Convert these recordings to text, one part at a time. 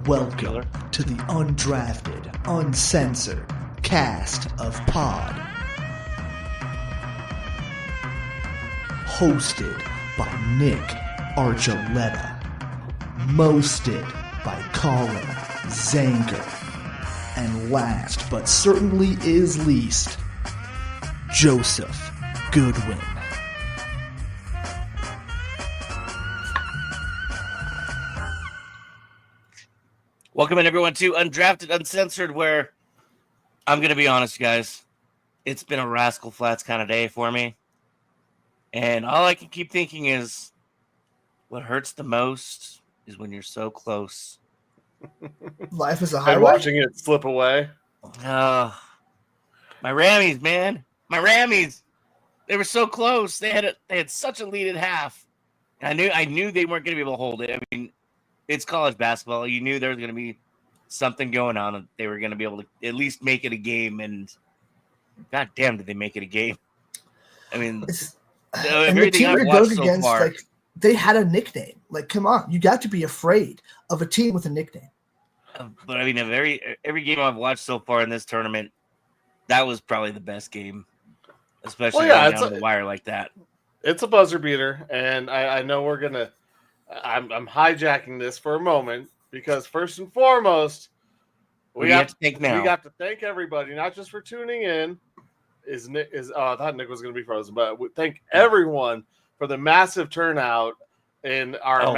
Welcome to the Undrafted Uncensored cast of pod. Hosted by Nick Archuleta. Mosted by Colin Zanker. And last but certainly is least, Joseph Goodwin. Welcome in, everyone, to Undrafted Uncensored, where I'm going to be honest, guys. It's been a Rascal Flats kind of day for me. And all I can keep thinking is what hurts the most is when you're so close. Life is a highway. And watching it slip away. My Rammies, man. My Rammies. They were so close. They had such a lead at half. And I knew they weren't going to be able to hold it. I mean, it's college basketball. You knew there was going to be something going on, and they were going to be able to at least make it a game. And god damn, did they make it a game? I mean, and the team they're going against, like, they had a nickname. Like, come on, you got to be afraid of a team with a nickname. But I mean, every game I've watched so far in this tournament, that was probably the best game, especially down the wire like that. It's a buzzer beater, and I know we're gonna. I'm hijacking this for a moment because first and foremost, we got to thank everybody, not just for tuning in. I thought Nick was going to be frozen, but we thank everyone for the massive turnout in our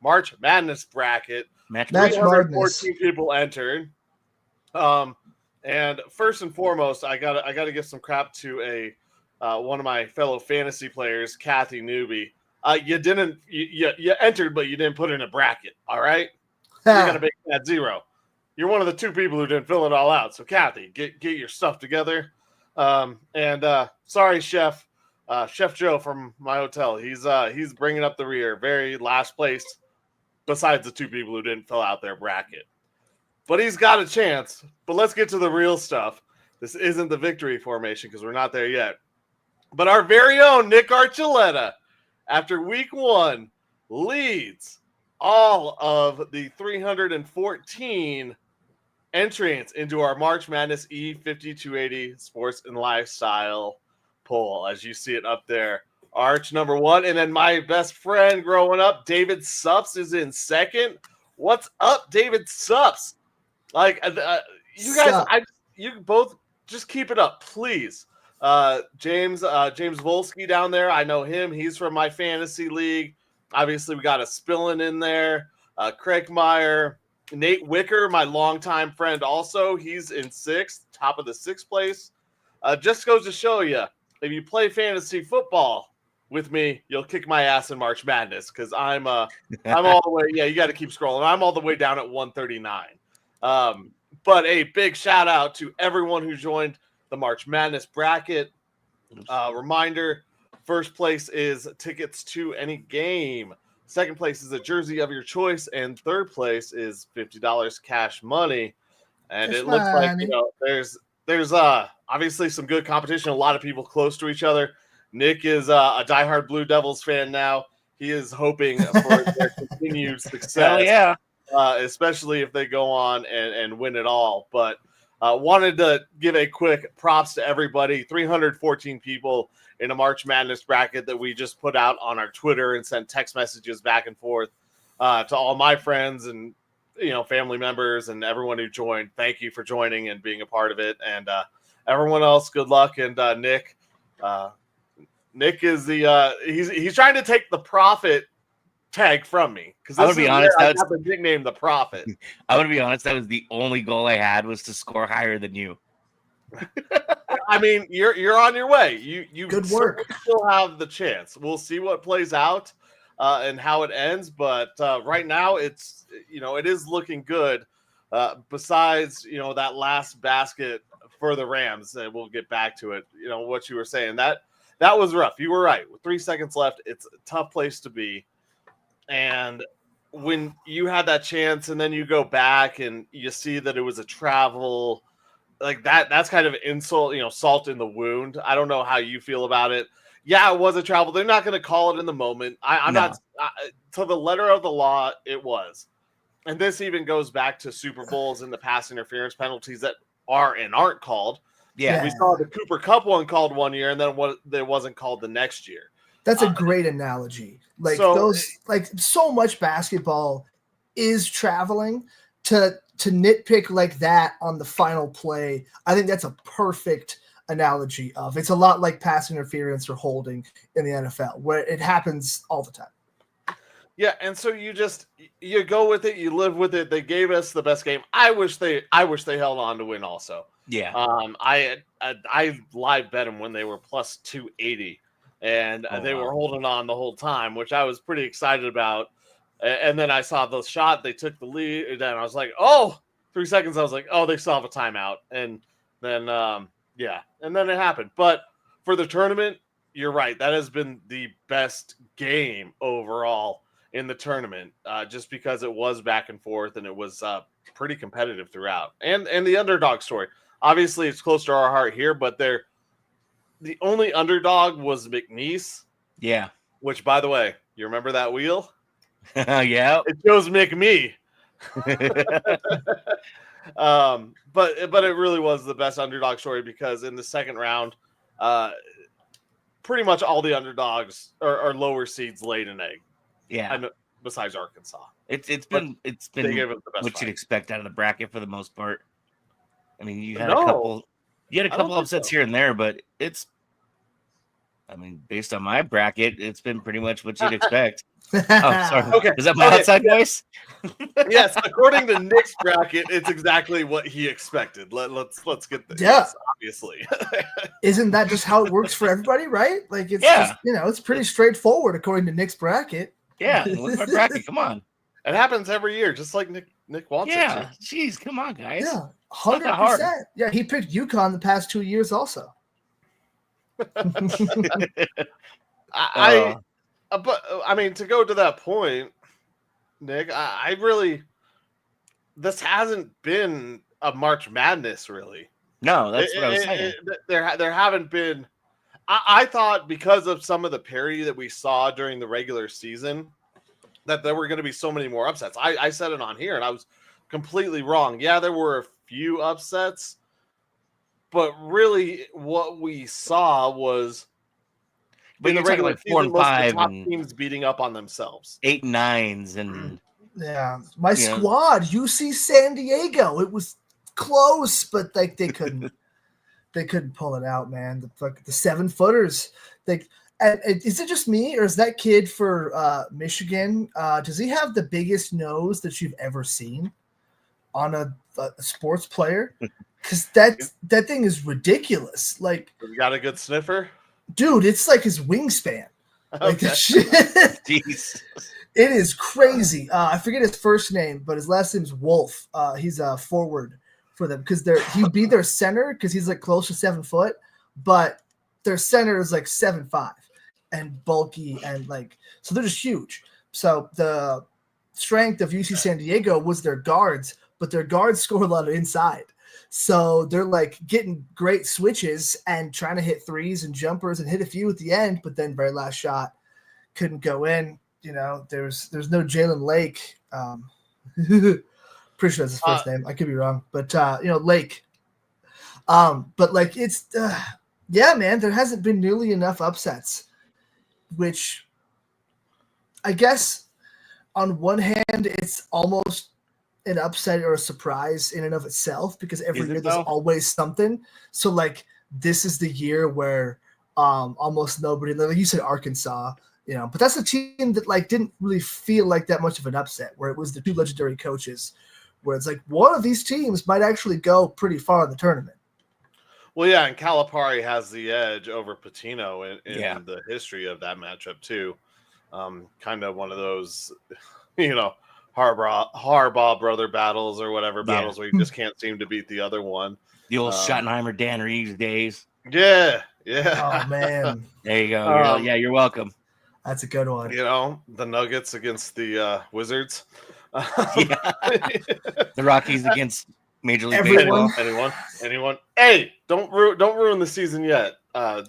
March Madness bracket. Match Madness. 14 people entered. And first and foremost, I gotta give some crap to one of my fellow fantasy players, Kathy Newby. You entered, but you didn't put in a bracket. All right, you gotta make that zero. You're one of the two people who didn't fill it all out. So Kathy, get your stuff together. Sorry, Chef Joe from my hotel. He's bringing up the rear, very last place, besides the two people who didn't fill out their bracket. But he's got a chance. But let's get to the real stuff. This isn't the victory formation because we're not there yet. But our very own Nick Archuleta, after week one, leads all of the 314 entrants into our March Madness E5280 Sports and Lifestyle poll, as you see it up there. Arch number one, and then my best friend growing up, David Supps, is in second. What's up, David Supps? Like, you guys, you both just keep it up, please. James Volsky down there, I know him. He's from my fantasy league. Obviously, we got a Spillin in there. Craig Meyer, Nate Wicker, my longtime friend, also. He's in sixth, top of the sixth place. Just goes to show you, if you play fantasy football with me, you'll kick my ass in March Madness because I'm all the way. Yeah, you got to keep scrolling. I'm all the way down at 139. But a big shout out to everyone who joined the March Madness bracket. Reminder, first place is tickets to any game. Second place is a jersey of your choice. And third place is $50 cash money. And it looks like, there's obviously some good competition. A lot of people close to each other. Nick is a diehard Blue Devils fan now. He is hoping for their continued success. Hell yeah. Especially if they go on and win it all. But wanted to give a quick props to everybody. 314 people in a March Madness bracket that we just put out on our Twitter and sent text messages back and forth to all my friends and family members and everyone who joined. Thank you for joining and being a part of it. And everyone else, good luck. And Nick is he's trying to take the profit tag from me because I'm gonna be honest. I got the nickname the Prophet. I'm gonna be honest. That was the only goal I had was to score higher than you. I mean, you're on your way. You good work. Still have the chance. We'll see what plays out and how it ends. But right now, it is looking good. Besides, that last basket for the Rams, and we'll get back to it. What you were saying that was rough. You were right. With 3 seconds left, it's a tough place to be. And when you had that chance and then you go back and you see that it was a travel, like that's kind of insult, salt in the wound. I don't know how you feel about it. Yeah, it was a travel. They're not going to call it in the moment. I'm not to the letter of the law. It was. and this even goes back to Super Bowls and the pass interference penalties that are and aren't called. Yeah. We saw the Cooper Kupp one called one year, and then it wasn't called the next year. That's a great analogy. So much basketball is traveling to nitpick like that on the final play. I think that's a perfect analogy of it's a lot like pass interference or holding in the NFL, where it happens all the time. Yeah, and so you go with it, you live with it. They gave us the best game. I wish they held on to win also. Yeah. I live bet them when they were plus 280, and they were holding on the whole time, which I was pretty excited about. And then I saw the shot, they took the lead, and then I was like, 3 seconds. I was like, they still have a timeout, and then and then it happened. But for the tournament, you're right. That has been the best game overall in the tournament, just because it was back and forth and it was pretty competitive throughout. And the underdog story, obviously, it's close to our heart here, but the only underdog was McNeese. Yeah. Which, by the way, you remember that wheel? Yeah. It shows McMe. But it really was the best underdog story because in the second round, pretty much all the underdogs are lower seeds laid an egg. Yeah, besides Arkansas, it's been what you'd expect out of the bracket for the most part. I mean, you had a couple upsets here and there, but based on my bracket, it's been pretty much what you'd expect. Oh, sorry. Okay, is that my outside voice? Yes, according to Nick's bracket, it's exactly what he expected. Let's get this. Yeah, obviously. Isn't that just how it works for everybody, right? Like it's just, it's pretty straightforward according to Nick's bracket. Yeah, look at my bracket. Come on. It happens every year, just like Nick wants it to. Yeah, jeez, come on, guys. Yeah, 100%. Yeah, he picked UConn the past 2 years also. But I mean, to go to that point, Nick, I really, this hasn't been a March Madness, really. No, that's what I was saying. There haven't been. I thought because of some of the parity that we saw during the regular season, that there were going to be so many more upsets. I said it on here, and I was completely wrong. Yeah, there were a few upsets, but really what we saw was in the regular season, 4 and 5 top teams beating up on themselves. 8 and 9s and my squad, UC San Diego. It was close, but they couldn't pull it out, man. The 7-footers. Is it just me, or is that kid for Michigan? Does he have the biggest nose that you've ever seen on a sports player? Because that thing is ridiculous. Like, you got a good sniffer, dude. It's like his wingspan. Like that shit. Jeez. It is crazy. I forget his first name, but his last name's Wolf. He's a forward for them because he'd be their center because he's like close to 7 foot, but their center is like 7'5" and bulky and so they're just huge. So the strength of UC San Diego was their guards, but their guards score a lot of inside. So they're like getting great switches and trying to hit threes and jumpers and hit a few at the end, but then very last shot couldn't go in. There's no Jalen Lake. Pretty sure that's his first name. I could be wrong, but Lake. But it's man, there hasn't been nearly enough upsets, which I guess on one hand it's almost an upset or a surprise in and of itself because every year there's always something. So this is the year where almost nobody, like you said, Arkansas. But that's a team that didn't really feel like that much of an upset, where it was the two legendary coaches, where it's one of these teams might actually go pretty far in the tournament. Well, yeah, and Calipari has the edge over Patino in the history of that matchup too. Kind of one of those, Harbaugh brother battles or whatever battles where you just can't seem to beat the other one. The old Schottenheimer Dan Reeves days. Yeah. Oh man, there you go. You're welcome. That's a good one. The Nuggets against the Wizards. The Rockies against Major League Baseball. Anyone. Hey, don't ruin the season yet. Well,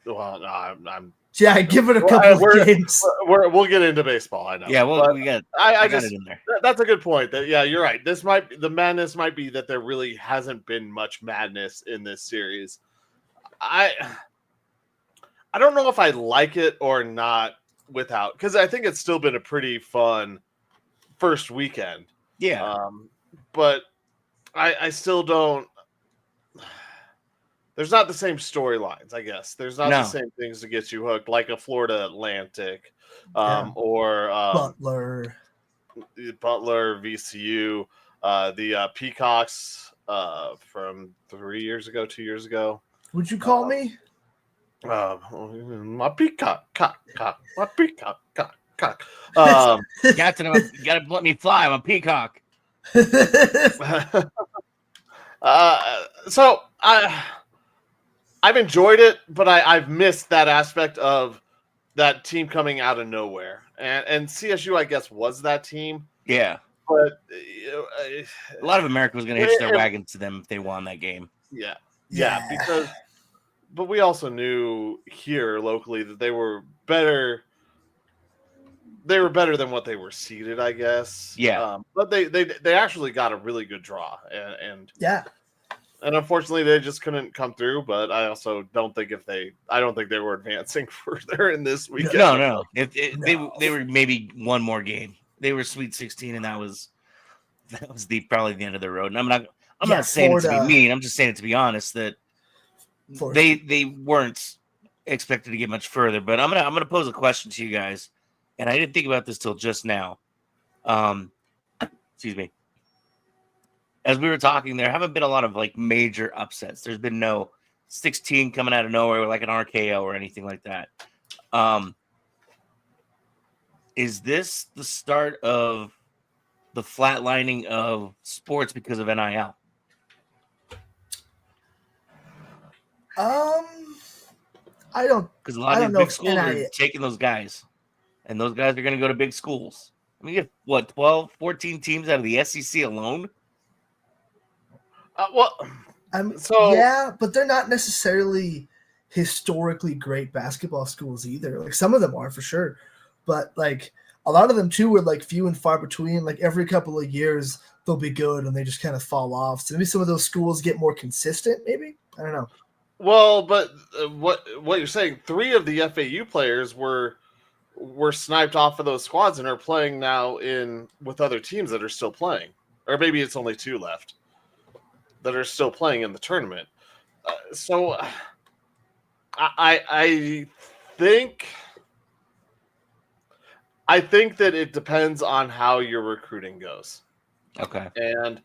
no, I'm Yeah, give it a couple of games. We'll get into baseball. I know. Yeah, well, but we got. I got just it in there. that's a good point. That you're right. The madness might be that there really hasn't been much madness in this series. I don't know if I like it or not without, because I think it's still been a pretty fun first weekend. Yeah. But I still don't. There's not the same storylines, I guess. There's not the same things to get you hooked, like a Florida Atlantic, or Butler, VCU, the Peacocks from 2 years ago. Would you call me? My peacock, my peacock, cock. Captain, you gotta let me fly. I'm a peacock. So I've enjoyed it, but I've missed that aspect of that team coming out of nowhere. And CSU, I guess, was that team. Yeah. But a lot of America was going to hitch their wagons to them if they won that game. Yeah, but we also knew here locally that they were better. They were better than what they were seeded, I guess. Yeah. But they actually got a really good draw, and unfortunately they just couldn't come through. But I also don't think I don't think they were advancing further in this weekend. No. They were maybe one more game. They were Sweet 16, and that was probably the end of the road. And I'm not saying Florida, it to be mean. I'm just saying it to be honest that they weren't expected to get much further. But I'm gonna pose a question to you guys, and I didn't think about this till just now. Excuse me. As we were talking, there haven't been a lot of like major upsets. There's been no 16 coming out of nowhere like an RKO or anything like that. Is this the start of the flatlining of sports because of NIL? I don't, because a lot of these big schools are taking those guys, and those guys are going to go to big schools. I mean, you have what, 12, 14 teams out of the SEC alone? But they're not necessarily historically great basketball schools either. Like some of them are for sure, but like a lot of them too were like few and far between. Like every couple of years they'll be good and they just kind of fall off. So maybe some of those schools get more consistent. Maybe, I don't know. Well, but what you're saying? 3 of the FAU players were sniped off of those squads and are playing now with other teams that are still playing, or maybe it's only 2 left that are still playing in the tournament. So I think that it depends on how your recruiting goes. Okay. And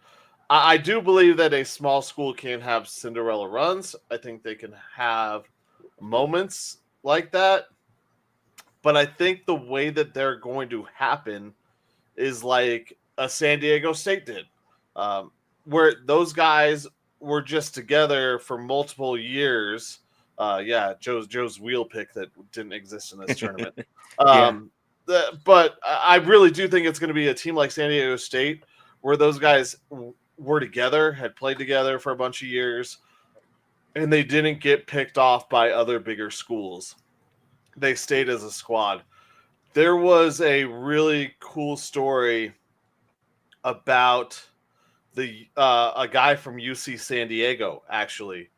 I do believe that a small school can have Cinderella runs. I think they can have moments like that. But I think the way that they're going to happen is like a San Diego State did, where those guys were just together for multiple years. Joe's wheel pick that didn't exist in this tournament. But I really do think it's going to be a team like San Diego State where those guys were together, had played together for a bunch of years, and they didn't get picked off by other bigger schools. They stayed as a squad. There was a really cool story about a guy from UC San Diego, actually,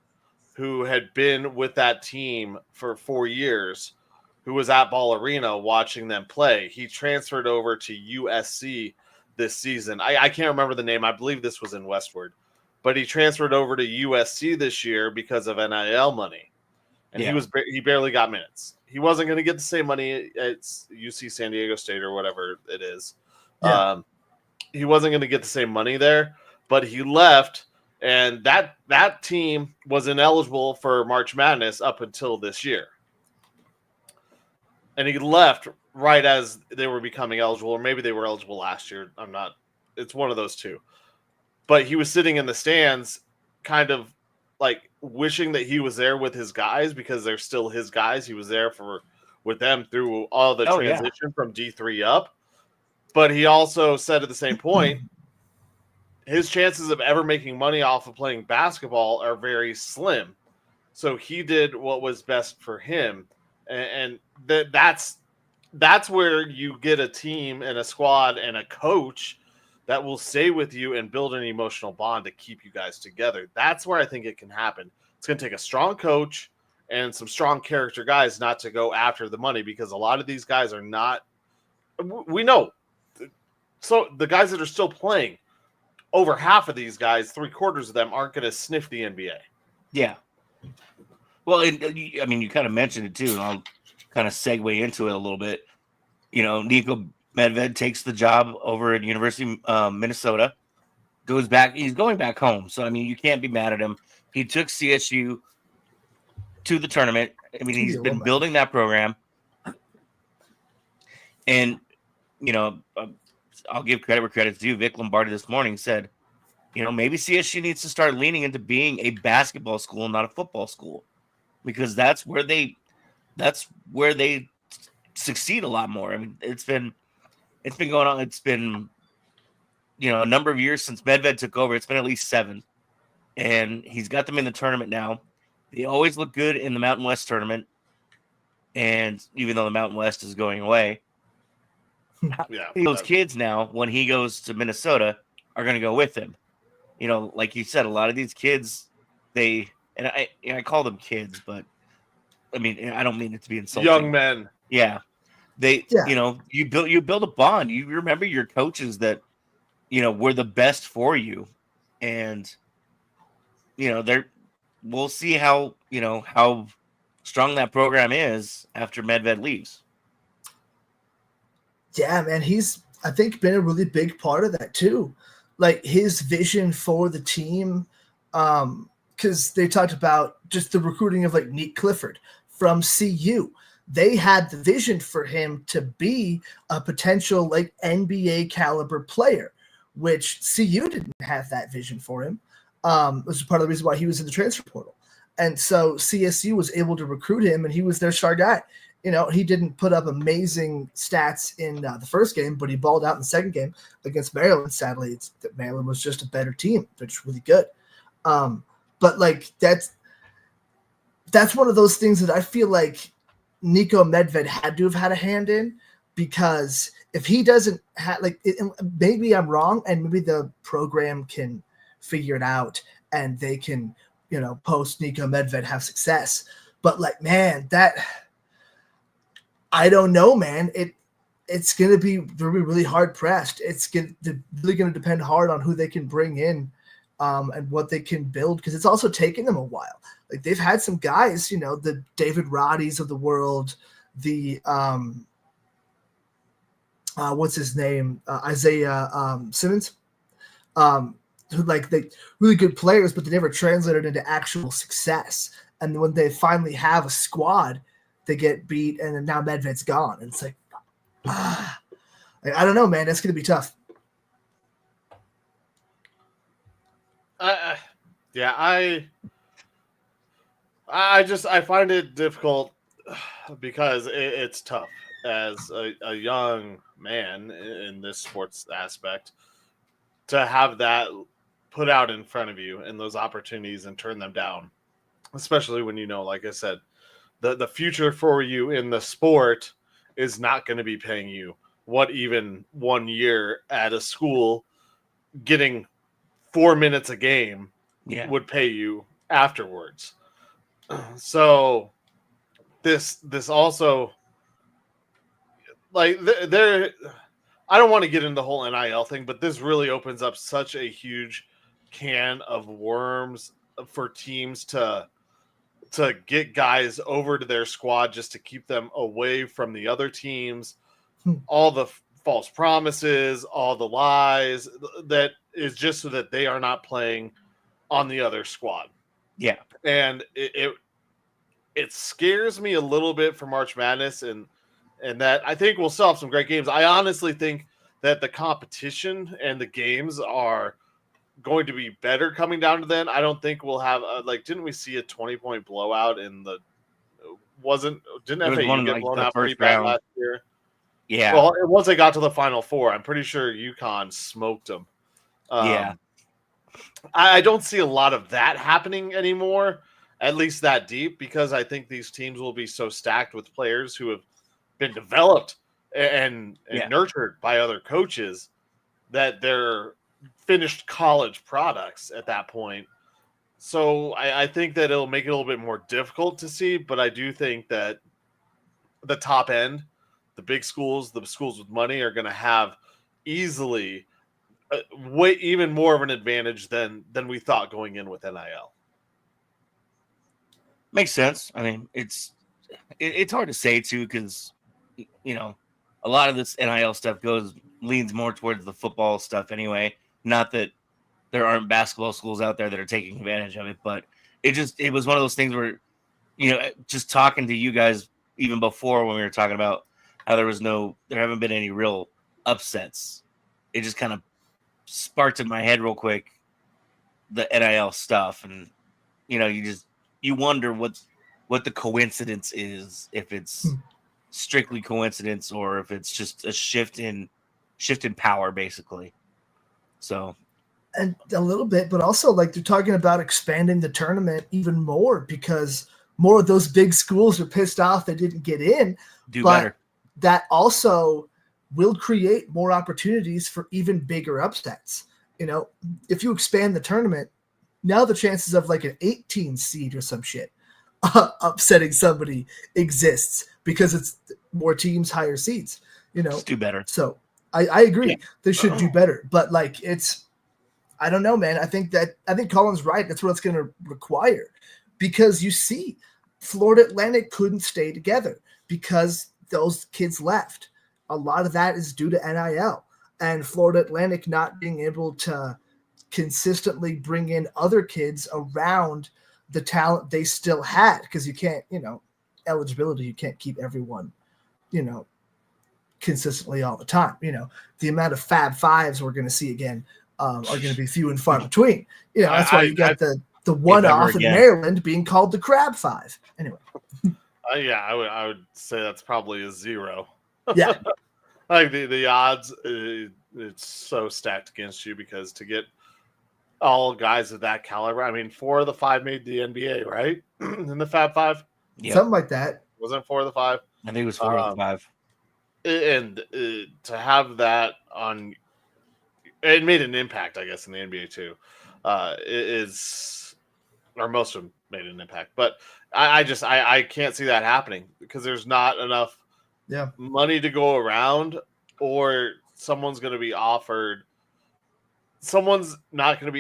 who had been with that team for 4 years, who was at Ball Arena watching them play. He transferred over to USC this season. I can't remember the name. I believe this was in Westward. But he transferred over to USC this year because of NIL money. And he barely got minutes. He wasn't going to get the same money at UC San Diego State or whatever it is. Yeah. He wasn't going to get the same money there, but he left, and that team was ineligible for March Madness up until this year. And he left right as they were becoming eligible, or maybe they were eligible last year. It's one of those two. But he was sitting in the stands kind of like wishing that he was there with his guys because they're still his guys. He was there with them through all the transition from D3 up. But he also said at the same point, his chances of ever making money off of playing basketball are very slim. So he did what was best for him. and that's where you get a team and a squad and a coach that will stay with you and build an emotional bond to keep you guys together. That's where I think it can happen. It's going to take a strong coach and some strong character guys not to go after the money, because a lot of these guys are not, we know. So the guys that are still playing, over half of these guys, 3/4 of them aren't going to sniff the NBA. Yeah. Well, I mean, you kind of mentioned it too, and I'll kind of segue into it a little bit. Niko Medved takes the job over at University of Minnesota, goes back. He's going back home. So, I mean, you can't be mad at him. He took CSU to the tournament. I mean, he's been building that program. And, I'll give credit where credit's due. Vic Lombardi this morning said, maybe CSU needs to start leaning into being a basketball school, not a football school, because that's where they succeed a lot more. I mean, it's been going on. It's been, a number of years since Medved took over. It's been at least 7, and he's got them in the tournament now. They always look good in the Mountain West tournament, and even though the Mountain West is going away, those kids now, when he goes to Minnesota, are going to go with him. Like you said, a lot of these kids, I call them kids, but I mean, I don't mean it to be insulting. Young men. Yeah. You build a bond. You remember your coaches that, were the best for you. And, we'll see how strong that program is after Medved leaves. Yeah, man, he's, I think, been a really big part of that too. Like his vision for the team, because they talked about just the recruiting of like Nick Clifford from CU. They had the vision for him to be a potential like NBA caliber player, which CU didn't have that vision for him. Which is part of the reason why he was in the transfer portal. And so CSU was able to recruit him, and he was their star guy. He didn't put up amazing stats in the first game, but he balled out in the second game against Maryland. Sadly, Maryland was just a better team. They're just really good. But like that's one of those things that I feel like Niko Medved had to have had a hand in, because if he doesn't have maybe I'm wrong, and maybe the program can figure it out and they can, post Niko Medved have success. But like, man, I don't know, man. It's going to be really hard pressed. It's really going to depend hard on who they can bring in and what they can build, because it's also taken them a while. Like they've had some guys, the David Roddies of the world, the what's his name, Isaiah Simmons, who like they really good players, but they never translated into actual success. And when they finally have a squad, they get beat, and then now Medved's gone. And it's like, I don't know, man. That's going to be tough. I find it difficult because it's tough as a young man in this sports aspect to have that put out in front of you and those opportunities and turn them down, especially when, like I said, the future for you in the sport is not going to be paying you what even 1 year at a school getting 4 minutes a game would pay you afterwards. So this also, like, I don't want to get into the whole NIL thing, but this really opens up such a huge can of worms for teams to get guys over to their squad just to keep them away from the other teams. All the false promises, all the lies, that is just so that they are not playing on the other squad. Yeah. And it scares me a little bit for March Madness, and that I think we'll still have some great games. I honestly think that the competition and the games are going to be better coming down to then. I don't think we'll have didn't we see a 20-point blowout in the didn't FAU get blown out pretty bad last year? Yeah. Well, once they got to the Final Four, I'm pretty sure UConn smoked them. Yeah. I don't see a lot of that happening anymore at least that deep, because I think these teams will be so stacked with players who have been developed and nurtured by other coaches that they're finished college products at that point. So I think that it'll make it a little bit more difficult to see, but I do think that the top end, the big schools, the schools with money are going to have easily way even more of an advantage than we thought going in with NIL. Makes sense. I mean, it's hard to say too, because a lot of this NIL stuff leans more towards the football stuff anyway. Not that there aren't basketball schools out there that are taking advantage of it, but it was one of those things where, just talking to you guys even before when we were talking about how there haven't been any real upsets. It just kind of sparked in my head real quick, the NIL stuff. And, you wonder what the coincidence is, if it's strictly coincidence or if it's just a shift in power, basically. So, and a little bit, but also like they're talking about expanding the tournament even more because more of those big schools are pissed off they didn't get in. Do better. That also will create more opportunities for even bigger upsets. If you expand the tournament, now the chances of like an 18 seed or some shit upsetting somebody exists because it's more teams, higher seeds. Just do better. So I agree. Yeah. They should do better. But like I don't know, man. I think Colin's right. That's what it's going to require, because you see Florida Atlantic couldn't stay together because those kids left. A lot of that is due to NIL and Florida Atlantic not being able to consistently bring in other kids around the talent they still had, because you can't, eligibility, you can't keep everyone, consistently all the time. The amount of Fab Fives we're going to see again are going to be few and far between. That's why you got the one-off in Maryland being called the Crab Five. Anyway. I would say that's probably a zero. Yeah. Like the odds, it's so stacked against you, because to get all guys of that caliber, I mean, 4 of the 5 made the NBA, right? In the Fab Five? Yep. Something like that. Wasn't 4 of the 5? I think it was 4 of the 5. And to have that on, it made an impact, I guess, in the NBA too. Or most of them made an impact, but I can't see that happening because there's not enough money to go around, or someone's not going to be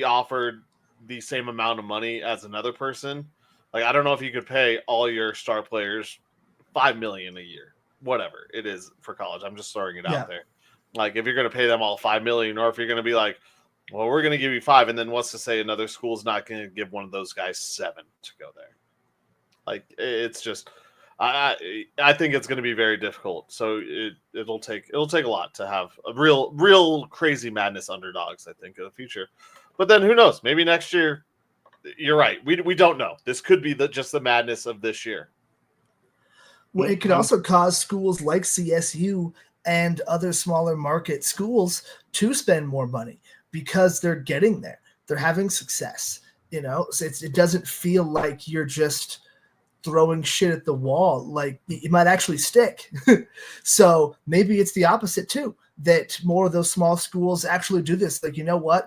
offered the same amount of money as another person. Like, I don't know if you could pay all your star players $5 million a year, whatever it is for college. I'm just throwing it out there. Like, if you're going to pay them all $5 million, or if you're going to be like, well, we're going to give you 5, and then what's to say another school's not going to give one of those guys 7 to go there? Like, it's just, I think it's going to be very difficult. So it'll take a lot to have a real crazy madness underdogs, I think, in the future. But then who knows? Maybe next year, you're right. We don't know. This could be just the madness of this year. Well, it could also cause schools like CSU and other smaller market schools to spend more money because they're getting there. They're having success. So it doesn't feel like you're just throwing shit at the wall. Like, it might actually stick. So maybe it's the opposite too, that more of those small schools actually do this. Like,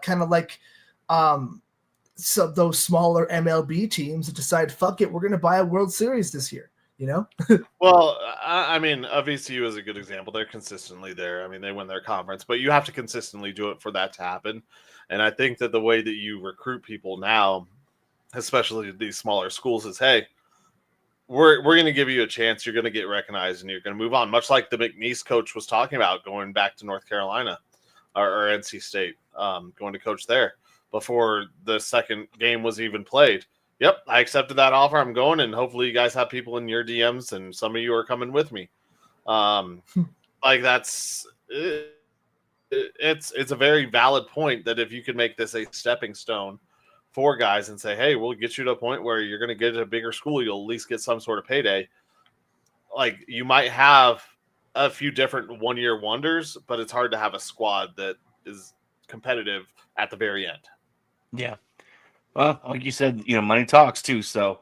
kind of like so those smaller MLB teams that decide, fuck it, we're going to buy a World Series this year. Well, I mean, VCU is a good example. They're consistently there. I mean, they win their conference, but you have to consistently do it for that to happen. And I think that the way that you recruit people now, especially these smaller schools, is, hey, we're going to give you a chance. You're going to get recognized, and you're going to move on. Much like the McNeese coach was talking about going back to North Carolina or NC State, going to coach there before the second game was even played. Yep, I accepted that offer. I'm going, and hopefully you guys have people in your DMs, and some of you are coming with me. Like, it's a very valid point that if you could make this a stepping stone for guys and say, hey, we'll get you to a point where you're going to get to a bigger school, you'll at least get some sort of payday. Like, you might have a few different one-year wonders, but it's hard to have a squad that is competitive at the very end. Yeah. Well, like you said, money talks too. So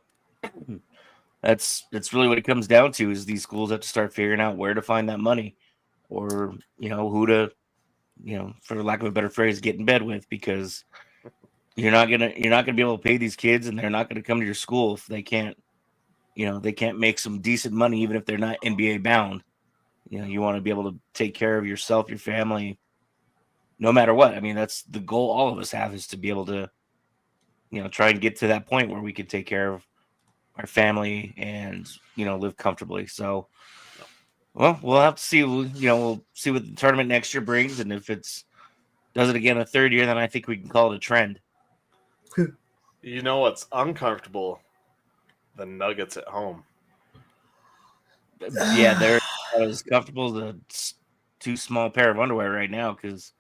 That's really what it comes down to, is these schools have to start figuring out where to find that money, or who to, for lack of a better phrase, get in bed with, because you're not gonna be able to pay these kids, and they're not gonna come to your school if they can't make some decent money, even if they're not NBA bound. You want to be able to take care of yourself, your family, no matter what. I mean, that's the goal all of us have, is to be able to, try and get to that point where we can take care of our family and, live comfortably. So, well, we'll have to see. We'll see what the tournament next year brings, and if does it again a third year, then I think we can call it a trend. You know what's uncomfortable? The Nuggets at home. Yeah, they're as comfortable as a too small pair of underwear right now, because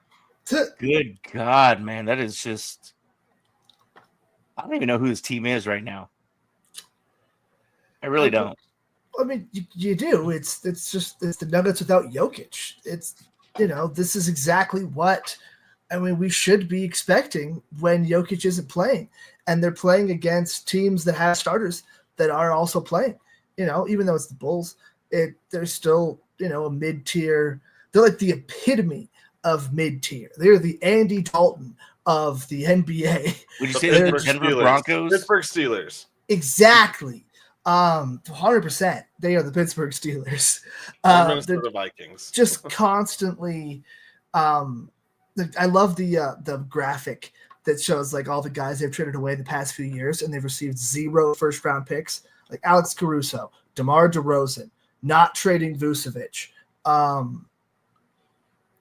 good God, man, that is just, I don't even know who this team is right now. I really don't. I mean, you do. It's the Nuggets without Jokic. It's, this is exactly what, we should be expecting when Jokic isn't playing, and they're playing against teams that have starters that are also playing. Even though it's the Bulls, they're still, a mid-tier. They're like the epitome of mid-tier. They're the Andy Dalton of the NBA. Would you say they're the Denver Broncos? Pittsburgh Steelers. Exactly. 100%. They are the Pittsburgh Steelers. Minnesota Vikings. Just constantly. I love the graphic that shows like all the guys they've traded away the past few years, and they've received 0 first-round picks, like Alex Caruso, DeMar DeRozan, not trading Vucevic. I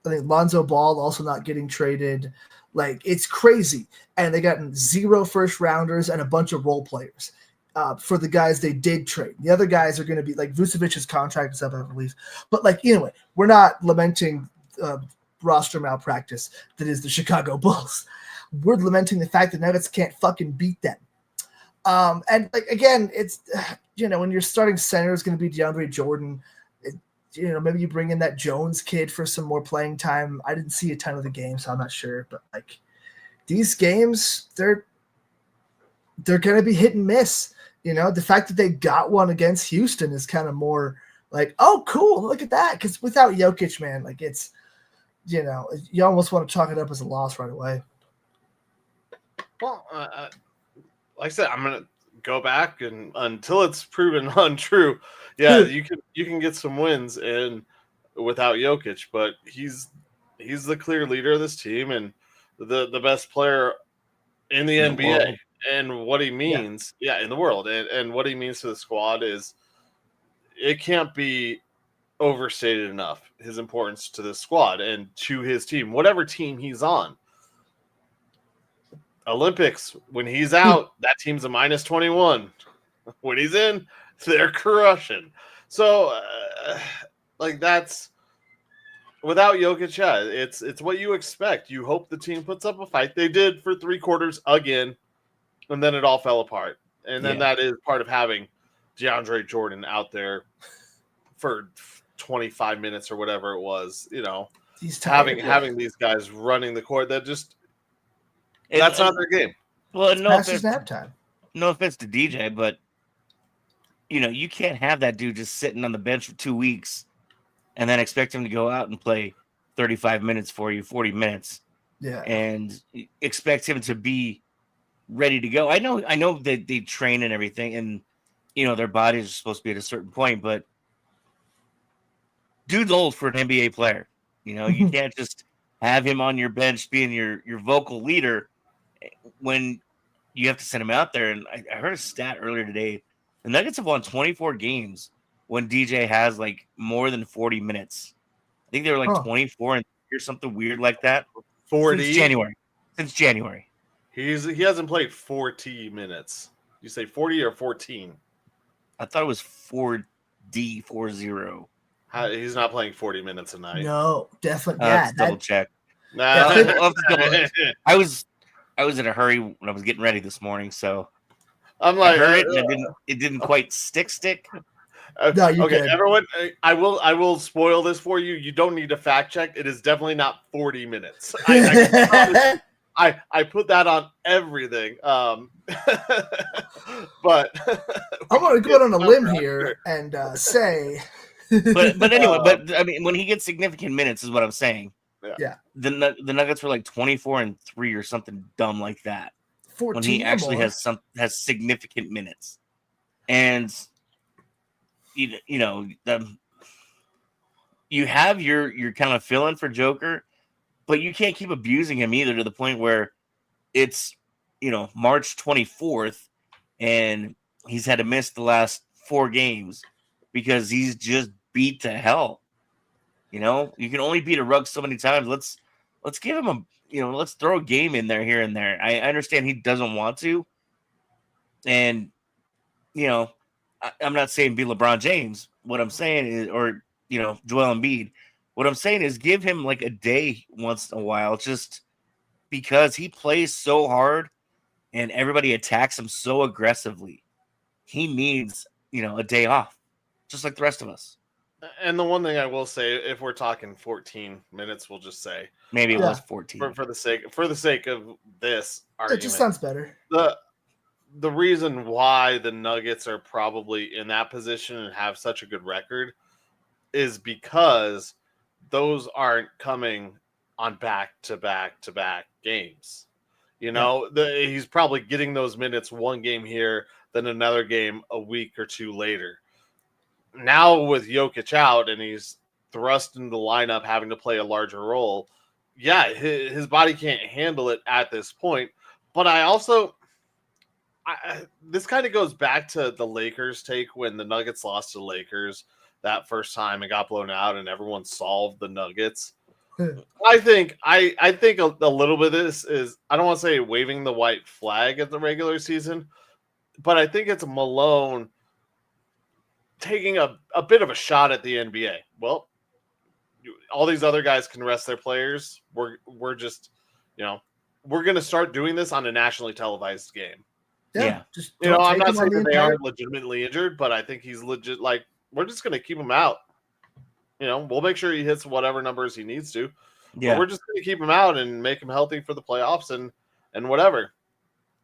think Lonzo Ball also not getting traded. Like, it's crazy. And they got 0 first-rounders and a bunch of role players. For the guys they did trade. The other guys are going to be like Vucevic's contract is up, I believe. But anyway, we're not lamenting roster malpractice that is the Chicago Bulls. We're lamenting the fact that Nuggets can't fucking beat them. And again, it's when your starting center is going to be DeAndre Jordan, maybe you bring in that Jones kid for some more playing time. I didn't see a ton of the game, so I'm not sure. But these games, they're going to be hit and miss. The fact that they got one against Houston is kind of more like, oh, cool, look at that. Because without Jokic, man, it's, you almost want to chalk it up as a loss right away. Well, like I said, I'm going to go back and until it's proven untrue. Yeah, you can get some wins and without Jokic, but he's the clear leader of this team and the best player in the NBA. And what he means, in the world, and what he means to the squad is, it can't be overstated enough, his importance to the squad and to his team, whatever team he's on. Olympics, when he's out, that team's a minus 21. When he's in, they're crushing. So, that's without Jokic. Yeah, it's what you expect. You hope the team puts up a fight. They did for 3 quarters again. And then it all fell apart. And then that is part of having DeAndre Jordan out there for 25 minutes or whatever it was, He's tired, having these guys running the court that just that's not their game. Well, no offense, nap time. No offense to DJ, but you can't have that dude just sitting on the bench for 2 weeks and then expect him to go out and play 35 minutes for you, 40 minutes. Yeah. And expect him to be ready to go. I know that they train and everything, and their bodies are supposed to be at a certain point, but dude's old for an NBA player. You can't just have him on your bench being your vocal leader when you have to send him out there. And I heard a stat earlier today. The Nuggets have won 24 games when DJ has more than 40 minutes. I think they were 24 and or something weird like that. 40 Since January. He hasn't played 40 minutes. You say 40 or 14? I thought it was 4D 40. He's not playing 40 minutes a night. No, definitely. Double check. Nah. I was in a hurry when I was getting ready this morning, so I'm like, I heard it and it didn't quite stick. No, you okay, good. Everyone, I will spoil this for you. You don't need to fact check. It is definitely not 40 minutes. I put that on everything. But I'm going to go out on a limb here and say. But anyway, but I mean, when he gets significant minutes, is what I'm saying. Yeah. The Nuggets were like 24-3 or something dumb like that. 14 when he actually more. has significant minutes, and you know you have your kind of fill-in for Joker, but you can't keep abusing him either to the point where it's March 24th and he's had to miss the last 4 games because he's just beat to hell. You can only beat a rug so many times. Let's give him let's throw a game in there here and there. I understand he doesn't want to, and I'm not saying be LeBron James. What I'm saying is, or Joel Embiid. What I'm saying is give him like a day once in a while, just because he plays so hard and everybody attacks him so aggressively. He needs, a day off, just like the rest of us. And the one thing I will say, if we're talking 14 minutes, we'll just say maybe it was 14 for the sake of this argument. It just sounds better. The reason why the Nuggets are probably in that position and have such a good record is because those aren't coming on back-to-back games. He's probably getting those minutes one game here, then another game a week or two later. Now with Jokic out and he's thrust into the lineup having to play a larger role, his body can't handle it at this point. But this kind of goes back to the Lakers take when the Nuggets lost to the Lakers that first time and got blown out and everyone solved the Nuggets. I think a little bit of this is, I don't want to say waving the white flag at the regular season, but I think it's Malone taking a bit of a shot at the NBA. Well, all these other guys can rest their players. We're just, we're going to start doing this on a nationally televised game. Yeah. I'm not saying that they aren't legitimately injured, but I think he's legit. Like, we're just going to keep him out. We'll make sure he hits whatever numbers he needs to. Yeah. But we're just going to keep him out and make him healthy for the playoffs and whatever.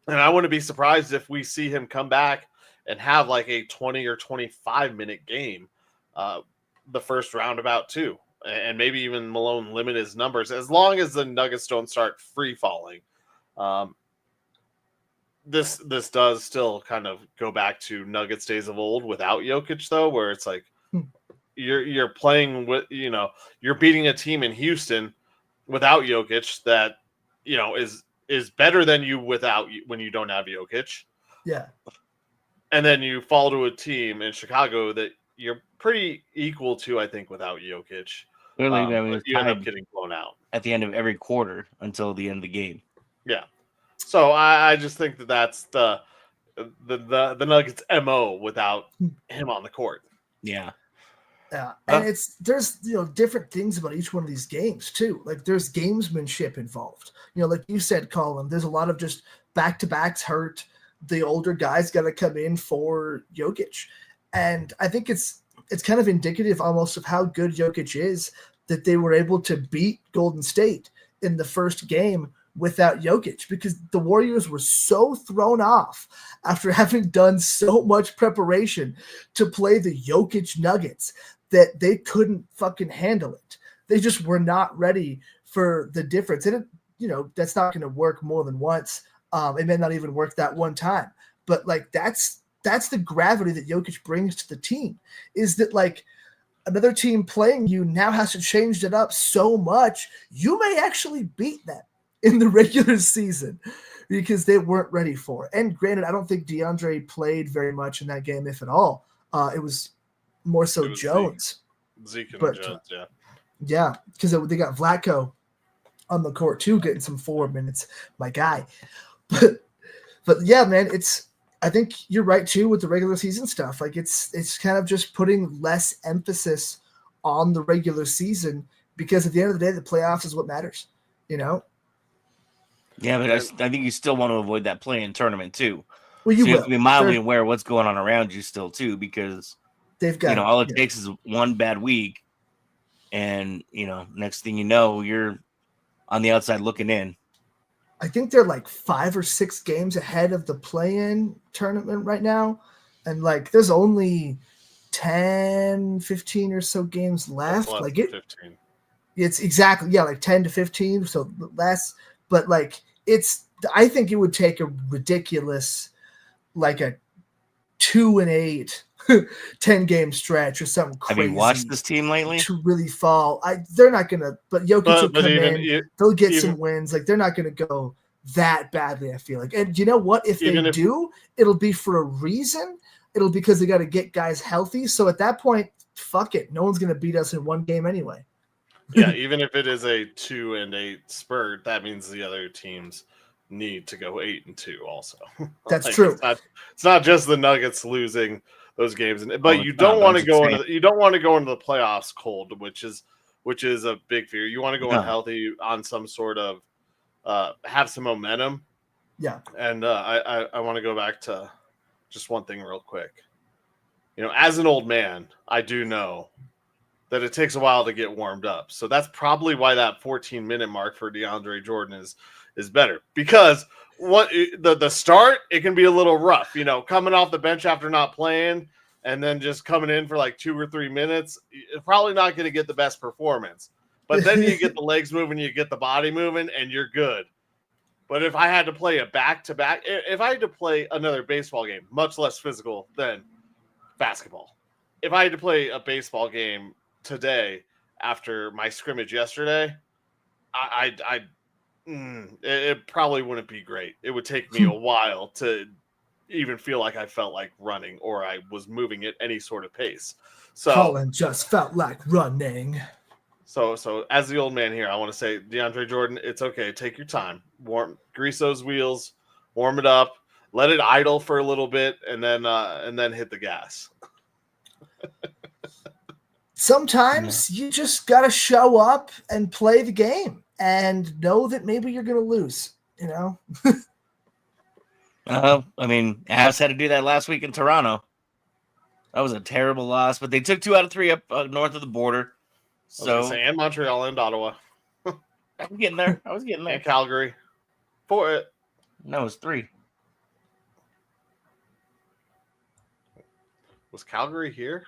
And I wouldn't be surprised if we see him come back and have like a 20 or 25 minute game the first roundabout too. And maybe even Malone limit his numbers as long as the Nuggets don't start free falling. This does still kind of go back to Nuggets days of old without Jokic though, where it's like you're playing with, you're beating a team in Houston without Jokic that, is better than you when you don't have Jokic. Yeah. And then you fall to a team in Chicago that you're pretty equal to, I think, without Jokic. Clearly, you end up getting blown out at the end of every quarter until the end of the game. Yeah. So I just think that's the Nuggets MO without him on the court. Yeah. Yeah, and there's different things about each one of these games too. Like there's gamesmanship involved. Like you said, Colin, there's a lot of just back-to-backs hurt. The older guys got to come in for Jokic, and I think it's kind of indicative almost of how good Jokic is that they were able to beat Golden State in the first game without Jokic, because the Warriors were so thrown off after having done so much preparation to play the Jokic Nuggets that they couldn't fucking handle it. They just were not ready for the difference. And that's not going to work more than once. It may not even work that one time, but like that's the gravity that Jokic brings to the team, is that like another team playing you now has to change it up so much you may actually beat them in the regular season because they weren't ready for it. And granted, I don't think DeAndre played very much in that game, if at all. It was more so Jones. Zeke and Jones, yeah. Yeah, because they got Vlatko on the court too, getting some 4 minutes, my guy. But yeah, man, I think you're right too with the regular season stuff. Like it's kind of just putting less emphasis on the regular season, because at the end of the day, the playoffs is what matters, Yeah, but I think you still want to avoid that play-in tournament too. Well, you have to be mildly aware of what's going on around you still too, because they've got all it takes is one bad week, and next thing you know, you're on the outside looking in. I think they're like 5 or 6 games ahead of the play-in tournament right now. And like there's only 10, 15 or so games left. Less Like than 15. It's exactly, yeah, like 10 to 15, so less. But like I think it would take a ridiculous, like a 2-8 10-game stretch or something crazy. Have you watched this team lately? To really fall. They're not gonna, but Jokic will come in. They'll get some wins. Like they're not gonna go that badly, I feel like. And you know what? If they do, it'll be for a reason. It'll because they got to get guys healthy. So at that point, fuck it. No one's gonna beat us in one game anyway. Yeah, even if it is a 2-8 spurt, that means the other teams need to go 8-2 also. That's true. It's not just the Nuggets losing those games, but you don't want to go into the playoffs cold, which is a big fear. You want to go in healthy on some sort of have some momentum. Yeah. And I want to go back to just one thing real quick. You know, as an old man, I do know that it takes a while to get warmed up. So that's probably why that 14-minute mark for DeAndre Jordan is better. Because the start, it can be a little rough, you know, coming off the bench after not playing and then just coming in for like 2 or 3 minutes, you're probably not going to get the best performance. But then you get the legs moving, you get the body moving, and you're good. But if I had to play a back-to-back, if I had to play another baseball game, much less physical than basketball, if I had to play a baseball game today after my scrimmage yesterday, it probably wouldn't be great. It would take me a while to even feel like I felt like running or I was moving at any sort of pace. So Colin just felt like running. So as the old man here, I want to say, DeAndre Jordan, it's okay. Take your time. Grease those wheels, warm it up, let it idle for a little bit, and then hit the gas. Sometimes you just got to show up and play the game and know that maybe you're going to lose, you know? I mean, Avs had to do that last week in Toronto. That was a terrible loss, but they took 2 out of 3 up north of the border. So and Montreal and Ottawa. I was getting there. And Calgary. For it. No, it was 3. Was Calgary here?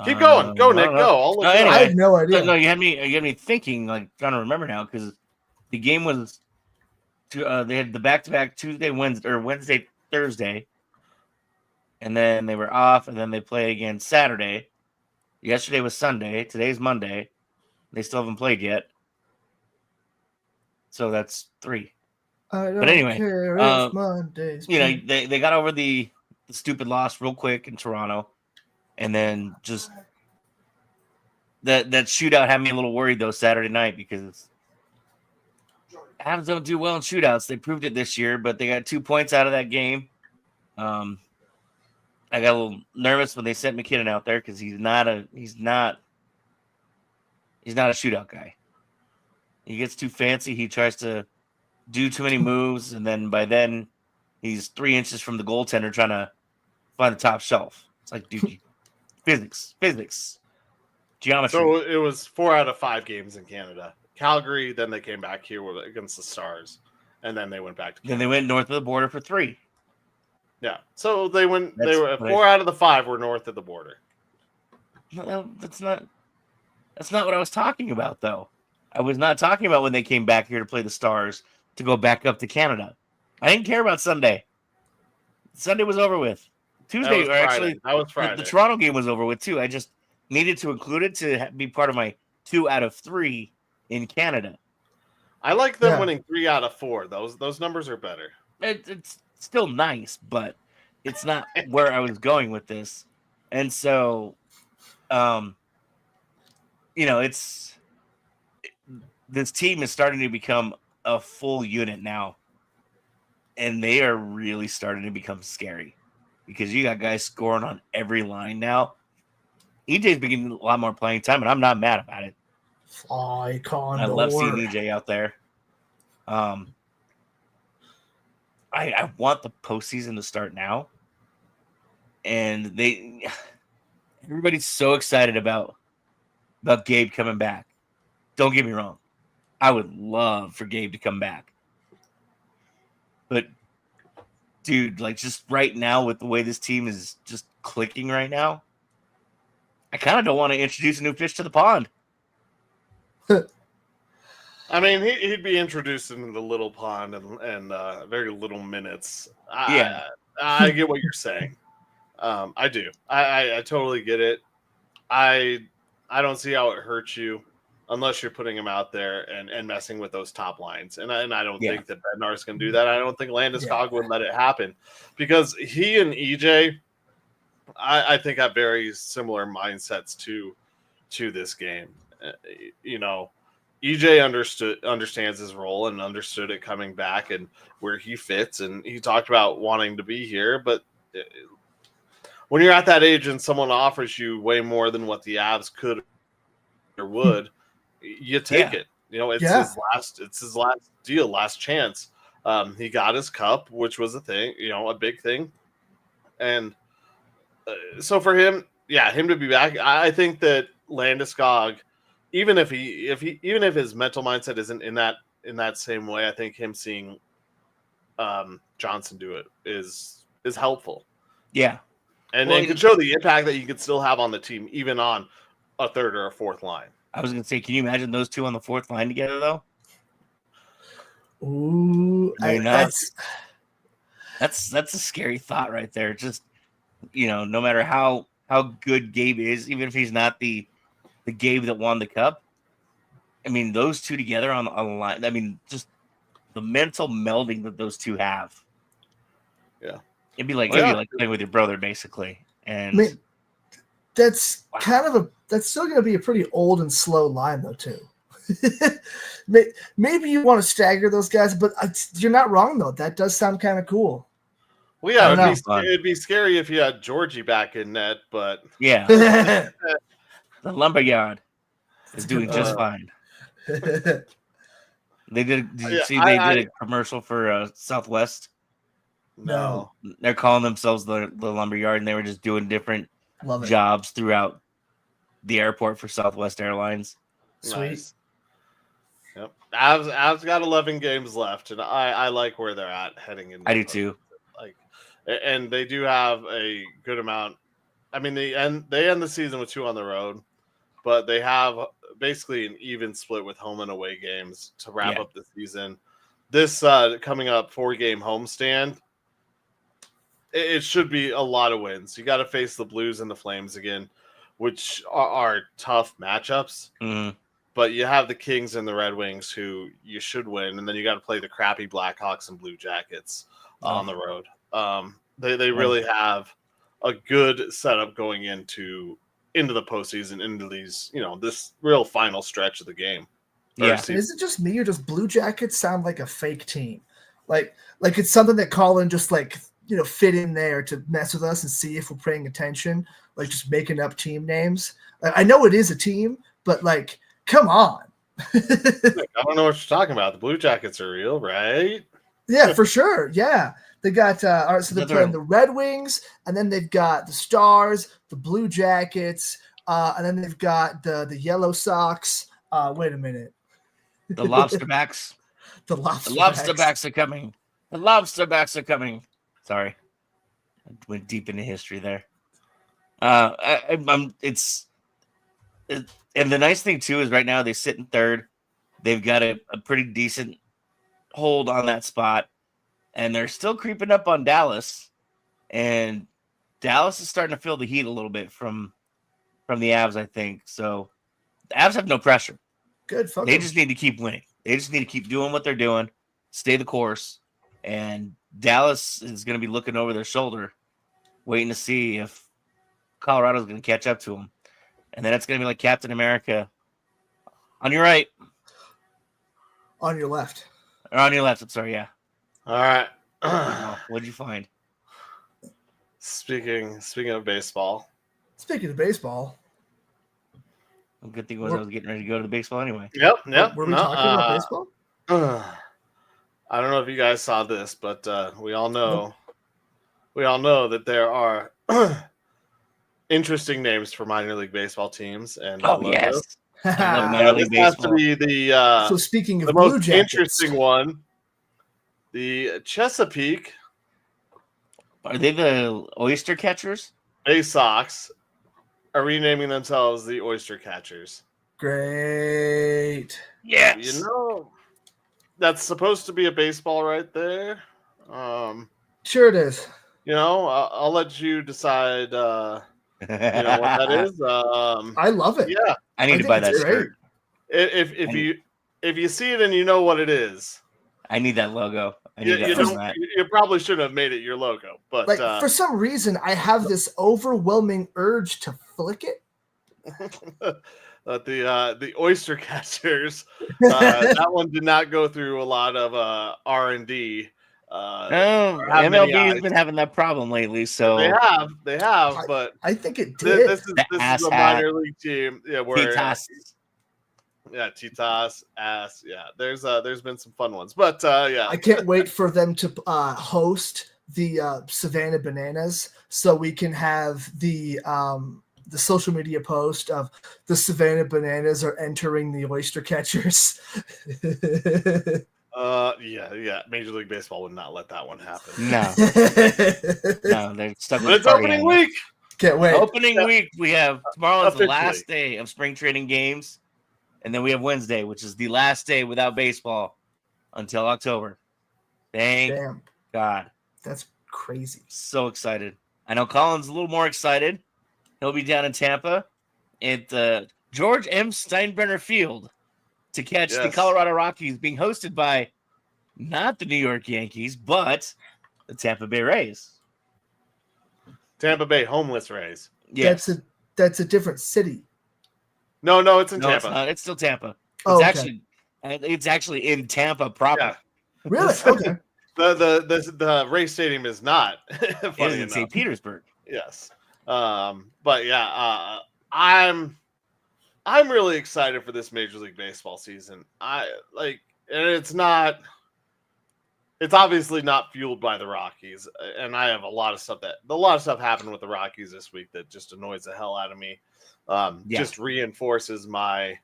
Keep going. Go, Nick. Go. Anyway, I have no idea. No, you had me thinking, like trying to remember now, because the game was they had the back-to-back Wednesday, Thursday, and then they were off, and then they play again Saturday. Yesterday was Sunday. Today's Monday. They still haven't played yet. So that's 3. But anyway, Mondays. You know, they got over the stupid loss real quick in Toronto. And then just that shootout had me a little worried, though, Saturday night, because Avs don't do well in shootouts. They proved it this year, but they got 2 points out of that game. I got a little nervous when they sent McKinnon out there because he's not a shootout guy. He gets too fancy. He tries to do too many moves, and then by then he's 3 inches from the goaltender trying to find the top shelf. It's like, dude, physics, geometry. So it was 4 out of 5 games in Canada. Calgary, then they came back here against the Stars, and then they went back to Canada. Then they went north of the border for 3. Yeah, so they were 4 out of the 5 were north of the border. No, that's not what I was talking about, though. I was not talking about when they came back here to play the Stars to go back up to Canada. I didn't care about Sunday. Sunday was over with. Tuesday, that was Friday. The Toronto game was over with too. I just needed to include it to be part of my 2 out of 3 in Canada. I like them winning 3 out of 4. Those numbers are better. It's still nice, but it's not where I was going with this. And so, this team is starting to become a full unit now, and they are really starting to become scary because you got guys scoring on every line now. EJ's been getting a lot more playing time, and I'm not mad about it. I love seeing EJ out there. I want the postseason to start now, and everybody's so excited about Gabe coming back. Don't get me wrong. I would love for Gabe to come back. But, dude, like, just right now with the way this team is just clicking right now, I kind of don't want to introduce a new fish to the pond. I mean, he'd be introduced into the little pond and very little minutes. Yeah. I get what you're saying. I do. I totally get it. I don't see how it hurts you unless you're putting him out there and messing with those top lines. And I don't think that Bednar's going to do that. I don't think Landeskog would let it happen because he and EJ, I think, have very similar mindsets to this game. You know, EJ understands his role and understood it coming back and where he fits. And he talked about wanting to be here, but when you're at that age and someone offers you way more than what the Avs could or would, you take it. You know, it's his last deal, last chance. He got his cup, which was a big thing. And so for him, him to be back, I think that Landeskog, even if his mental mindset isn't in that same way, I think him seeing Johnson do it is helpful. Yeah. And then could show the impact that you could still have on the team, even on a third or a fourth line. I was going to say, can you imagine those two on the fourth line together, though? Ooh, that's a scary thought right there. Just, no matter how good Gabe is, even if he's not the Gabe that won the cup, I mean, those two together on the line, I mean, just the mental melding that those two have. Yeah. It'd be like playing with your brother, basically. And I mean, that's still going to be a pretty old and slow line, though, too. Maybe you want to stagger those guys, but you're not wrong, though. That does sound kind of cool. Well, yeah, it'd be scary if you had Georgie back in net, but yeah, the Lumberyard is doing just fine. They did. Did you see they did a commercial for Southwest? No, they're calling themselves the Lumberyard, and they were just doing different jobs throughout the airport for Southwest Airlines. Sweet. Nice. Yep. Avs got 11 games left, and I like where they're at heading into. I do too. And they do have a good amount. I mean, they end the season with 2 on the road, but they have basically an even split with home and away games to wrap up the season. This coming up 4-game homestand, it should be a lot of wins. You got to face the Blues and the Flames again, which are tough matchups. Mm-hmm. But you have the Kings and the Red Wings, who you should win, and then you got to play the crappy Blackhawks and Blue Jackets on the road. They really have a good setup going into the postseason, into these, this real final stretch of the game. Yeah. Is it just me or does Blue Jackets sound like a fake team? Like it's something that Colin just fit in there to mess with us and see if we're paying attention, like just making up team names. I know it is a team, but come on. I don't know what you're talking about. The Blue Jackets are real, right? Yeah, for sure. Yeah. They got all right, so they're playing the Red Wings, and then they've got the Stars, the Blue Jackets, and then they've got the Yellow Sox. Wait a minute. The Lobsterbacks. The Lobsterbacks are coming. The Lobsterbacks are coming. Sorry. I went deep into history there. And the nice thing too is right now they sit in third. They've got a pretty decent hold on that spot, and they're still creeping up on Dallas. And Dallas is starting to feel the heat a little bit from the Avs, I think. So the Avs have no pressure. Good. They just need to keep winning. They just need to keep doing what they're doing, stay the course, and Dallas is going to be looking over their shoulder, waiting to see if Colorado's going to catch up to them. And then it's going to be like Captain America. On your right. On your left. Or on your left, I'm sorry, yeah. All right. What'd you find? Speaking of baseball. Speaking of baseball. The good thing was I was getting ready to go to the baseball anyway. Yep. Were we talking about baseball? I don't know if you guys saw this, but we all know that there are interesting names for minor league baseball teams. And yes. I love minor league This has to baseball. be the So speaking of the Blue most Jackets, interesting one. The Chesapeake Are they the oyster catchers? Bay Sox are renaming themselves the Oyster Catchers. great. Yes. You know, that's supposed to be a baseball right there. Sure it is. You know, I'll let you decide. You know what that is. I love it. Yeah, I need I to think buy it's that great. shirt. if you see it and you know what it is, I need that logo. I you, need to you own don't. that. You probably should have made it your logo, but Like for some reason, I have this overwhelming urge to flick it. but the Oyster Catchers, that one did not go through a lot of R&D. Oh, have many MLB has eyes. been having that problem lately. So They have, but I think it did. this The is ass a hat. minor league team. Yeah, where Titas. Titas, ass. Yeah, there's been some fun ones, but yeah, I can't wait for them to host the Savannah Bananas, so we can have the social media post of the Savannah Bananas are entering the Oyster Catchers. yeah. Major League Baseball would not let that one happen. No, no, they're stuck But with it's opening week. Can't wait. Opening week. We have tomorrow is the Officially. last day of spring training games, and then we have Wednesday, which is the last day without baseball until October. Thank Damn, God. that's crazy. So excited. I know Colin's a little more excited. He'll be down in Tampa at the George M. Steinbrenner Field to catch the Yes. Colorado Rockies, being hosted by not the New York Yankees, but the Tampa Bay Rays. Tampa Bay homeless Rays. Yes. That's a different city. No, it's in No, Tampa. it's not. It's still Tampa. Oh, okay. It's actually in Tampa proper. Yeah. Really? Okay. The Ray Stadium is not. It is Funny in enough. St. Petersburg. Yes. But yeah, I'm really excited for this Major League Baseball season. And it's obviously not fueled by the Rockies, and I have a lot of stuff happened with the Rockies this week that just annoys the hell out of me. Just reinforces my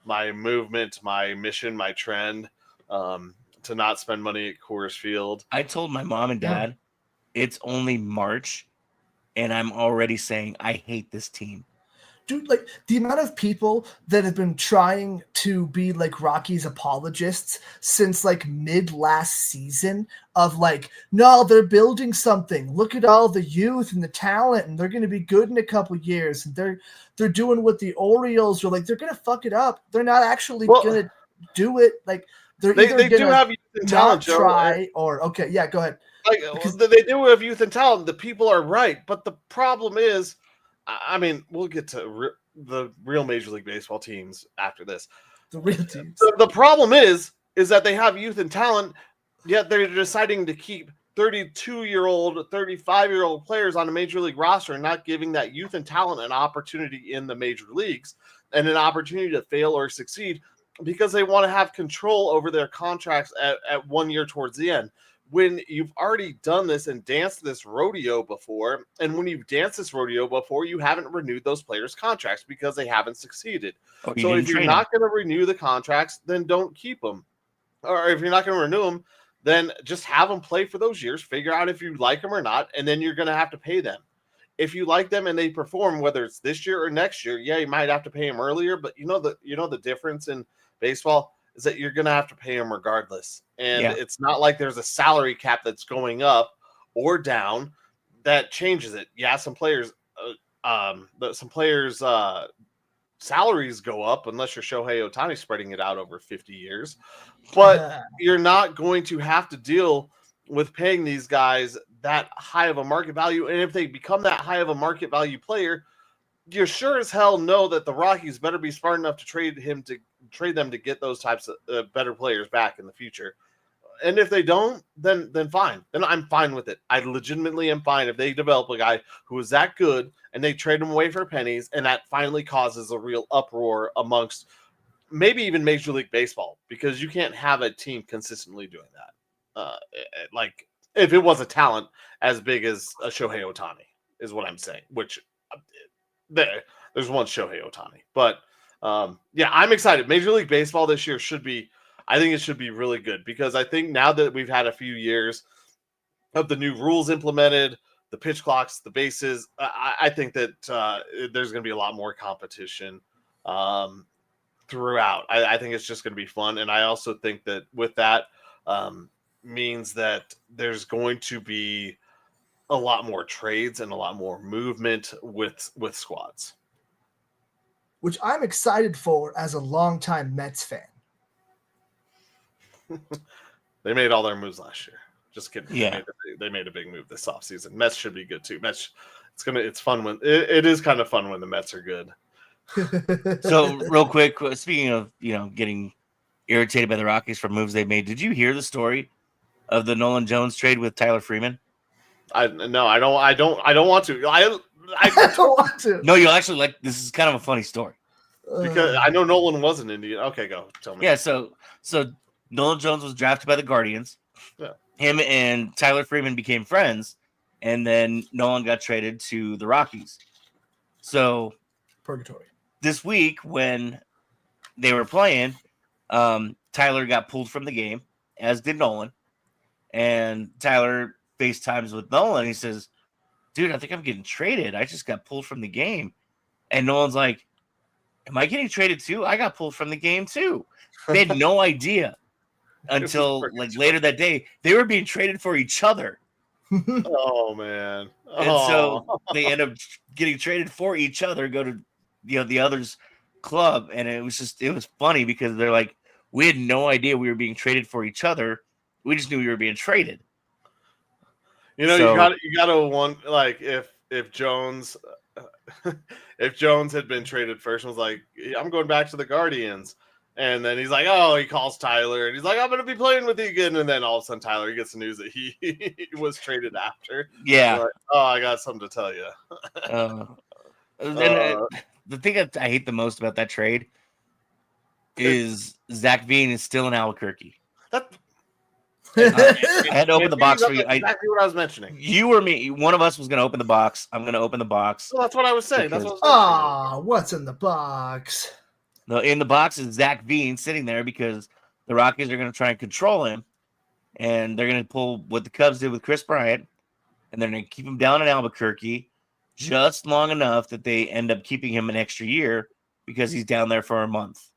movement, my mission, my trend to not spend money at Coors Field. I told my mom and dad it's only March, and I'm already saying I hate this team. Dude, like the amount of people that have been trying to be like Rockies apologists since like mid last season of like, no, they're building something. Look at all the youth and the talent, and they're going to be good in a couple years. And they're doing what the Orioles are like. They're going to fuck it up. They're not actually going to do it. Like they do have youth and talent, Joe. Try or okay, yeah, go ahead. Like they do have youth and talent. The people are right, but the problem is, I mean, we'll get to the real Major League Baseball teams after this. The real teams. The problem is that they have youth and talent, yet they're deciding to keep 32-year-old, 35-year-old players on a Major League roster and not giving that youth and talent an opportunity in the major leagues and an opportunity to fail or succeed because they want to have control over their contracts at 1 year towards the end. When you've already done this and danced this rodeo before, and when you've danced this rodeo before, you haven't renewed those players' contracts because they haven't succeeded. So if you're not going to renew the contracts, then don't keep them. Or if you're not going to renew them, then just have them play for those years, figure out if you like them or not, and then you're going to have to pay them. If you like them and they perform, whether it's this year or next year, yeah, you might have to pay them earlier, but you know the difference in baseball is that you're going to have to pay them regardless. And it's not like there's a salary cap that's going up or down that changes it. Yeah, some players salaries go up unless you're Shohei Ohtani spreading it out over 50 years. But you're not going to have to deal with paying these guys that high of a market value. And if they become that high of a market value player, you sure as hell know that the Rockies better be smart enough to trade them to get those types of better players back in the future. And if they don't, then fine. Then I'm fine with it. I legitimately am fine if they develop a guy who is that good and they trade him away for pennies, and that finally causes a real uproar amongst maybe even Major League Baseball, because you can't have a team consistently doing that. Like if it was a talent as big as a Shohei Ohtani is what I'm saying, which there's one Shohei Ohtani, but Yeah, I'm excited. Major League Baseball this year I think it should be really good because I think now that we've had a few years of the new rules implemented, the pitch clocks, the bases, I think that there's going to be a lot more competition throughout. I think it's just going to be fun. And I also think that with that means that there's going to be a lot more trades and a lot more movement with squads. Which I'm excited for as a longtime Mets fan. They made all their moves last year. Just kidding. Yeah. They made a big move this offseason. Mets should be good too. It's fun when it is kind of fun when the Mets are good. So real quick, speaking of getting irritated by the Rockies for moves they made, did you hear the story of the Nolan Jones trade with Tyler Freeman? No, I don't want to. I don't want to. No, you'll actually like. This is kind of a funny story because I know Nolan was an Indian. Okay, go tell me. Yeah, so Nolan Jones was drafted by the Guardians. Yeah. Him and Tyler Freeman became friends, and then Nolan got traded to the Rockies. So purgatory. This week when they were playing, Tyler got pulled from the game, as did Nolan. And Tyler FaceTimes with Nolan. He says, "Dude, I think I'm getting traded. I just got pulled from the game." And Nolan's like, "Am I getting traded too? I got pulled from the game too." They had no idea until later that day. They were being traded for each other. Oh man! And so they end up getting traded for each other. Go to the other's club, and it was funny because they're like, we had no idea we were being traded for each other. We just knew we were being traded. You gotta want like if Jones if Jones had been traded first and was like, I'm going back to the Guardians, and then he's like, oh, he calls Tyler and he's like, I'm gonna be playing with you again, and then all of a sudden Tyler gets the news that he was traded after. Yeah. Like, oh, I got something to tell you. The thing that I hate the most about that trade is Zach Veen is still in Albuquerque. I had to open the box for you. Exactly what I was mentioning. You or me, one of us was going to open the box. I'm going to open the box. Well, that's what I was saying. What's in the box? No, in the box is Zach Veen sitting there because the Rockies are going to try and control him, and they're going to pull what the Cubs did with Chris Bryant, and they're going to keep him down in Albuquerque just long enough that they end up keeping him an extra year because he's down there for a month.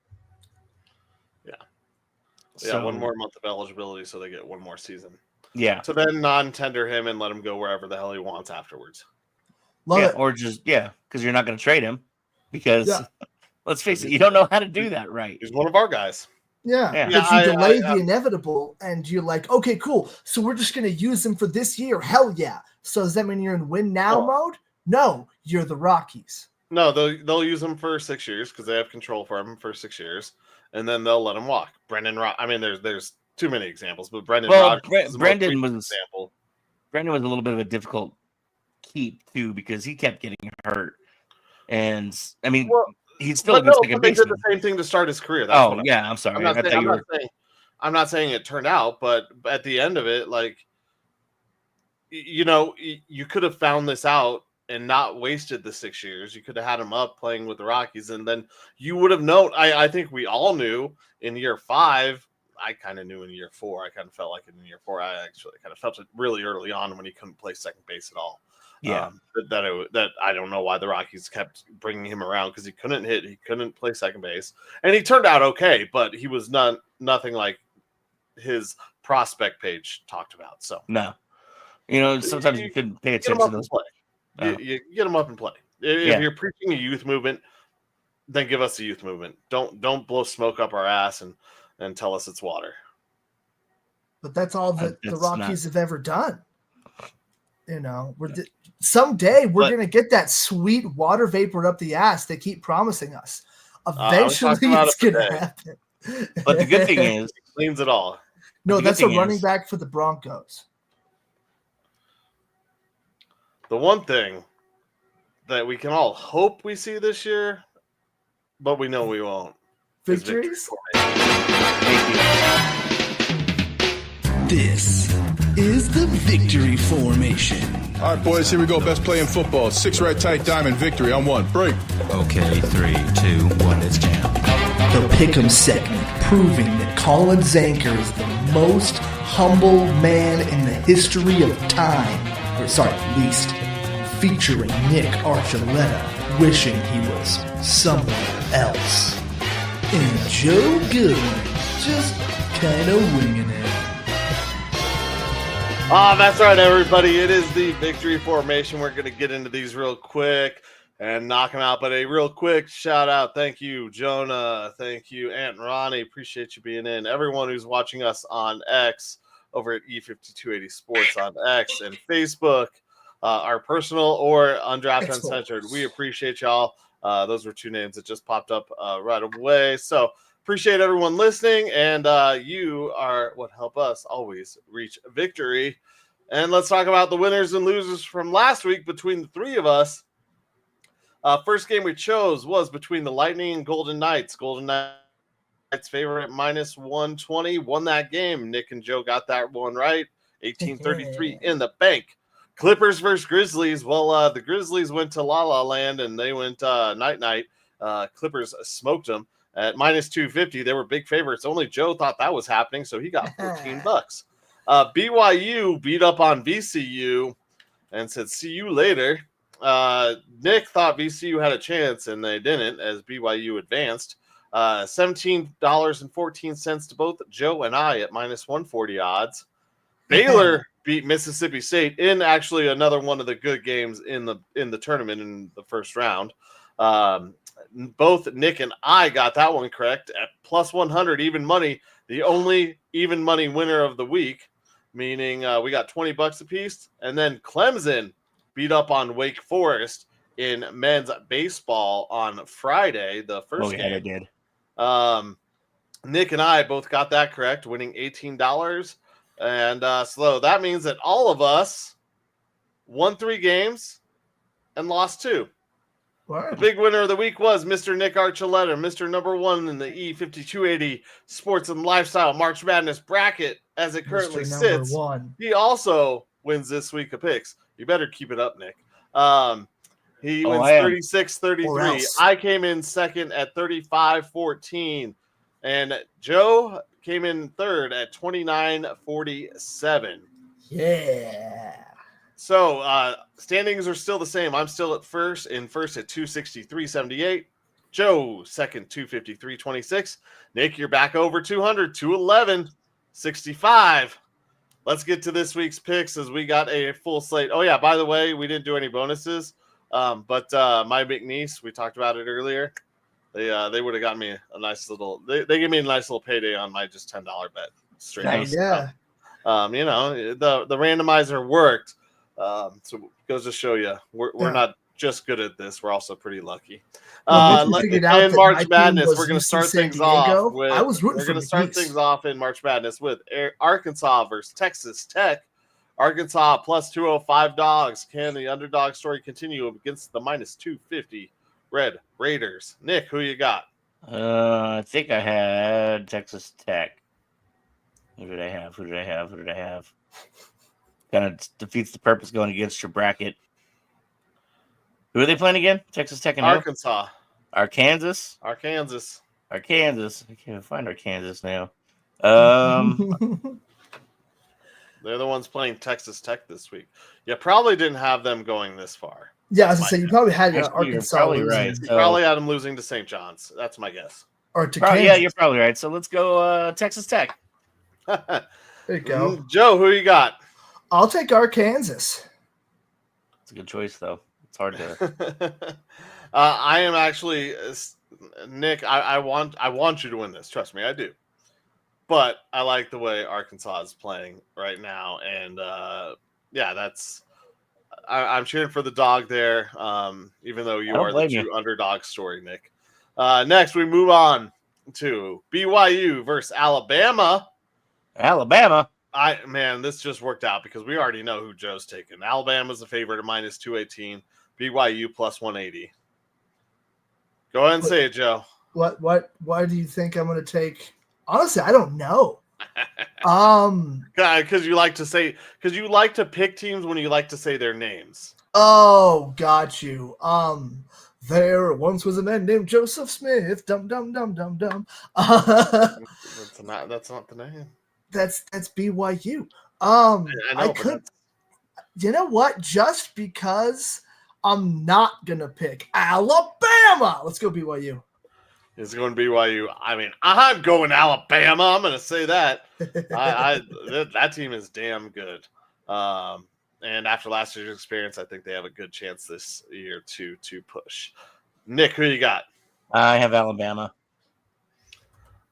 Yeah, one more month of eligibility, so they get one more season. Yeah. So then non-tender him and let him go wherever the hell he wants afterwards. Or just because you're not going to trade him because let's face it, you don't know how to do that right. He's one of our guys. Yeah, because you delay the inevitable, and you're like, okay, cool. So we're just going to use him for this year. Hell yeah. So does that mean you're in win now mode? No, you're the Rockies. No, they'll use him for 6 years because they have control for him for 6 years. And then they'll let him walk. There's too many examples, but Brendan Rodgers Brendan was a little bit of a difficult keep too because he kept getting hurt, and he's still a good second baseman. They did the same thing to start his career. I'm sorry. I'm not saying it turned out, but at the end of it, like you could have found this out and not wasted the 6 years. You could have had him up playing with the Rockies, and then you would have known. I think we all knew in year 5. I kind of knew in year 4. I kind of felt like in year 4. I actually kind of felt it really early on when he couldn't play second base at all. Yeah. That I don't know why the Rockies kept bringing him around because he couldn't hit. He couldn't play second base, and he turned out okay, but he was nothing like his prospect page talked about. So no, sometimes you couldn't pay attention to those. You get them up and play. If you're preaching a youth movement, then give us a youth movement. Don't blow smoke up our ass and tell us it's water. But that's all that the Rockies have ever done. Someday we're going to get that sweet water vapor up the ass they keep promising us. Eventually it's going to happen. But the good thing is it cleans it all. No, that's a running back for the Broncos. The one thing that we can all hope we see this year, but we know we won't. Victories? This is the Victory Formation. All right, boys, here we go. Best play in football. 6 right tight diamond victory on 1. Break. Okay, 3, 2, 1, it's jam. The Pick'em segment, proving that Colin Zanker is the most humble man in the history of time. Or sorry, least. Featuring Nick Archuleta, wishing he was somewhere else. And Joe Goodwin, just kind of winging it. That's right, everybody. It is the victory formation. We're going to get into these real quick and knock them out. But a real quick shout out. Thank you, Jonah. Thank you, Aunt and Ronnie. Appreciate you being in. Everyone who's watching us on X, over at E5280 Sports on X and Facebook, our personal or Undrafted Uncensored. We appreciate y'all. Those were 2 names that just popped up right away. So appreciate everyone listening, and you are what help us always reach victory. And let's talk about the winners and losers from last week between the 3 of us. First game we chose was between the Lightning and Golden Knights. Golden Knights favorite at -120 won that game. Nick and Joe got that one right. 1833 in the bank. Clippers versus Grizzlies. Well, the Grizzlies went to La La Land and they went night-night. Clippers smoked them at -250. They were big favorites. Only Joe thought that was happening, so he got $14. BYU beat up on VCU and said, see you later. Nick thought VCU had a chance, and they didn't as BYU advanced. $17.14 to both Joe and I at -140 odds. Baylor beat Mississippi State in actually another one of the good games in the tournament in the first round. Both Nick and I got that one correct at +100 even money, the only even money winner of the week, meaning we got $20 apiece. And then Clemson beat up on Wake Forest in men's baseball on Friday, the first game. They did. Nick and I both got that correct, winning $18. And so that means that all of us won 3 games and lost 2. Wow. The big winner of the week was Mr. Nick Archuleta, Mr. Number 1 in the E5280 Sports and Lifestyle March Madness bracket as it currently sits. 1. He also wins this week of picks. You better keep it up, Nick. He wins 36-33. I came in second at 35-14. And Joe came in third at 29-47. Yeah. So standings are still the same. I'm still at first at 263.78. Joe second, 253.26. Nick, you're back over 200, 211.65. Let's get to this week's picks as we got a full slate. Oh yeah, by the way, we didn't do any bonuses. But my big niece, we talked about it earlier. They would have got me a nice little. They gave me a nice little payday on my just $10 bet. Straight Nice. Yeah. You know, the randomizer worked. So it goes to show you we're not just good at this. We're also pretty lucky. Well, in March Madness, we're going to start things off with. We're going to start things off in March Madness with Arkansas versus Texas Tech. Arkansas plus 205 dogs. Can the underdog story continue against the -250 Red Raiders? Nick, who you got? I think I had Texas Tech. Who did I have? Kind of defeats the purpose going against your bracket. Who are they playing again? Texas Tech and Arkansas. Arkansas. I can't find Arkansas now. They're the ones playing Texas Tech this week. You probably didn't have them going this far. Yeah, as I say, you probably had Arkansas. You're probably losing. right. You probably had them losing to St. John's. That's my guess. Or to yeah, you're probably right. So let's go Texas Tech. There you go. Joe, who you got? I'll take Arkansas. It's a good choice, though. It's hard to. I am actually Nick. I want you to win this. Trust me, I do. But I like the way Arkansas is playing right now, and I'm cheering for the dog there. Even though you are the true underdog story, Nick. Next, we move on to BYU versus Alabama. This just worked out because we already know who Joe's taking. Alabama's the favorite at -218. BYU plus 180. Go ahead and say it, Joe. Why do you think I'm going to take? Honestly, I don't know. Because you like to pick teams when you like to say their names. Oh, got you. There once was a man named Joseph Smith. Dum dum dum dum dum. That's not the name. That's BYU. I know, I could. You know what? Just because I'm not gonna pick Alabama. Let's go BYU. It's going to BYU. I mean, I'm going Alabama. I'm going to say that. That team is damn good. And after last year's experience, I think they have a good chance this year to push. Nick, who you got? I have Alabama.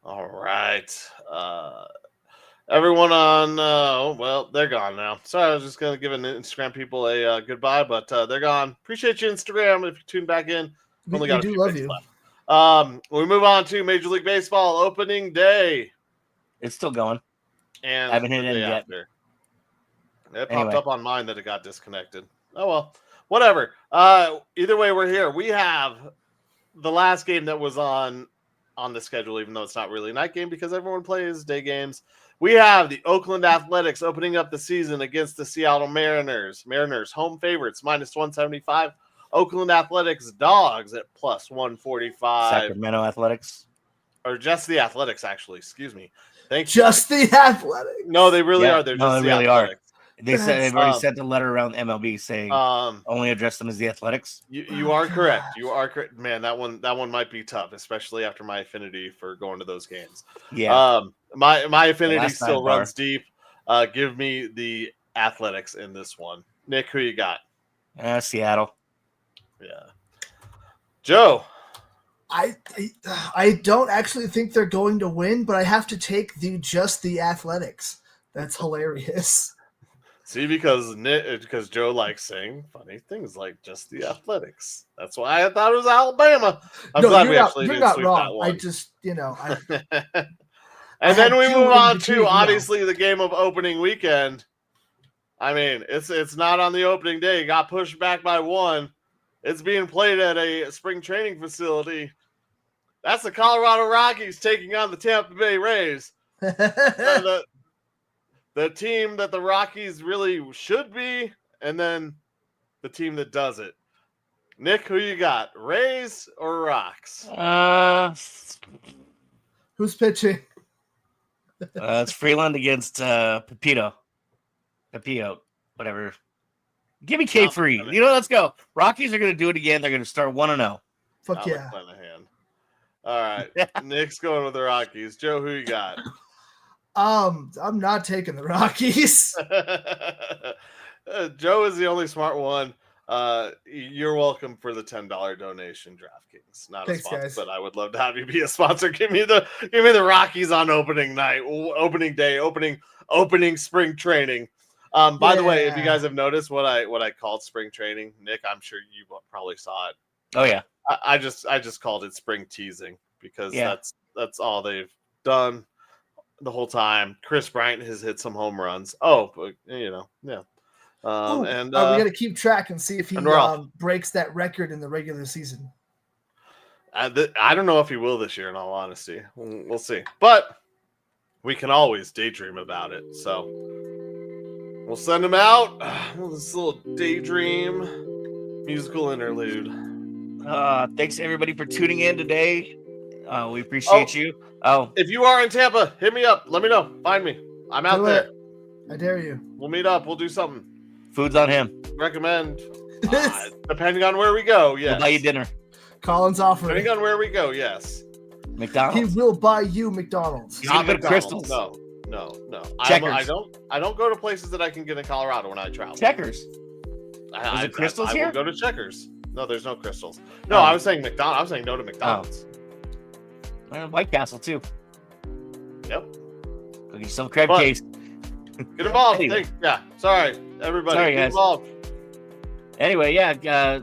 All right. Everyone on, they're gone now. Sorry, I was just going to give Instagram people a goodbye, but they're gone. Appreciate you, Instagram, if you tune back in. We do love you. Left. We move on to Major League Baseball opening day. It's still going. And I haven't hit it yet. It popped up on mine that it got disconnected. Oh, well, whatever. Either way, we're here. We have the last game that was on the schedule, even though it's not really a night game because everyone plays day games. We have the Oakland Athletics opening up the season against the Seattle Mariners. Mariners home favorites, -175. Oakland Athletics dogs at +145. Sacramento Athletics. Or just the Athletics, actually. Excuse me. Thank you. Just the Athletics. No, they really are. They're just they the really Athletics. They've already sent a letter around MLB saying only address them as the Athletics. You are correct. You are correct. Man, that one might be tough, especially after my affinity for going to those games. Yeah. My affinity still runs deep. Give me the Athletics in this one. Nick, who you got? Seattle. Yeah. Joe. I don't actually think they're going to win, but I have to take just the Athletics. That's hilarious. See, because Joe likes saying funny things like just the Athletics. That's why I thought it was Alabama. I'm glad we actually didn't sweep that one. I just, and then we move on to obviously the game of opening weekend. I mean, it's not on the opening day. It got pushed back by one. It's being played at a spring training facility. That's the Colorado Rockies taking on the Tampa Bay Rays. The team that the Rockies really should be, and then the team that does it. Nick, who you got? Rays or Rocks? Who's pitching? It's Freeland against Pepito, whatever. Give me K-Free. Let's go. Rockies are going to do it again. They're going to start 1-0. Fuck yeah. All right. Nick's going with the Rockies. Joe, who you got? I'm not taking the Rockies. Joe is the only smart one. You're welcome for the $10 donation, DraftKings. Not a sponsor, guys. But I would love to have you be a sponsor. Give me the Rockies on opening night, opening day, opening spring training. By the way, if you guys have noticed what I called spring training, Nick, I'm sure you probably saw it. Oh yeah. I just called it spring teasing because that's all they've done the whole time. Chris Bryant has hit some home runs. Oh, but yeah. We got to keep track and see if he breaks that record in the regular season. I don't know if he will this year, in all honesty. We'll see. But we can always daydream about it. So we'll send him out. This little daydream musical interlude. Thanks everybody for tuning in today. We appreciate you. If you are in Tampa, hit me up. Let me know. Find me. I'm out there. I dare you. We'll meet up. We'll do something. Food's on him. Recommend. Depending on where we go, yes. We'll buy you dinner. Colin's offering. Depending on where we go, yes. McDonald's. He will buy you McDonald's. Not McDonald's. No. Checkers. I don't go to places that I can get in Colorado when I travel. Checkers. Is it Crystals here? I will go to Checkers. No, there's no Crystals. No, I was saying McDonald's. I was saying no to McDonald's. White Castle too. Yep. Go get yourself a crab case. Get involved. Anyway. Sorry, everybody. Sorry, get involved. Anyway,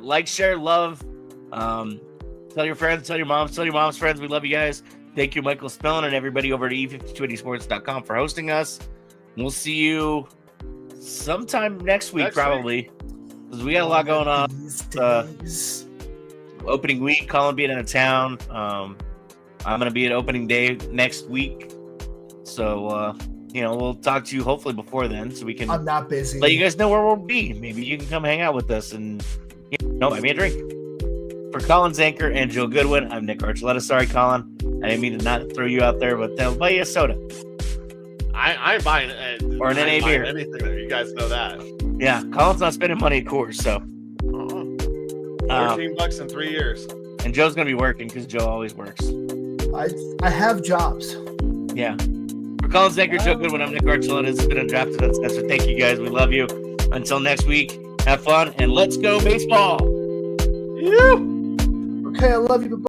like, share, love. Tell your friends, tell your moms, tell your mom's friends. We love you guys. Thank you, Michael Spillane, and everybody over at e5280sports.com for hosting us. We'll see you sometime next week, probably. Because we got a lot going on. Opening week, Colin being out of town. I'm going to be at opening day next week. So, we'll talk to you hopefully before then, so we can I'm not busy. let you guys know where we'll be. Maybe you can come hang out with us and buy me a drink. For Colin Zanker and Joe Goodwin, I'm Nick Archuleta. Sorry, Colin. I didn't mean to not throw you out there, but I'll buy you a soda. I ain't buying Or an NA beer. anything there. You guys know that. Yeah, Colin's not spending money at Coors, so. $14 in 3 years. And Joe's going to be working because Joe always works. I have jobs. Yeah. For Colin Zanker, Joe Goodwin, I'm Nick Archuleta. This has been Undrafted Uncensored. Thank you, guys. We love you. Until next week, have fun, and let's go baseball. Okay, I love you. Bye-bye.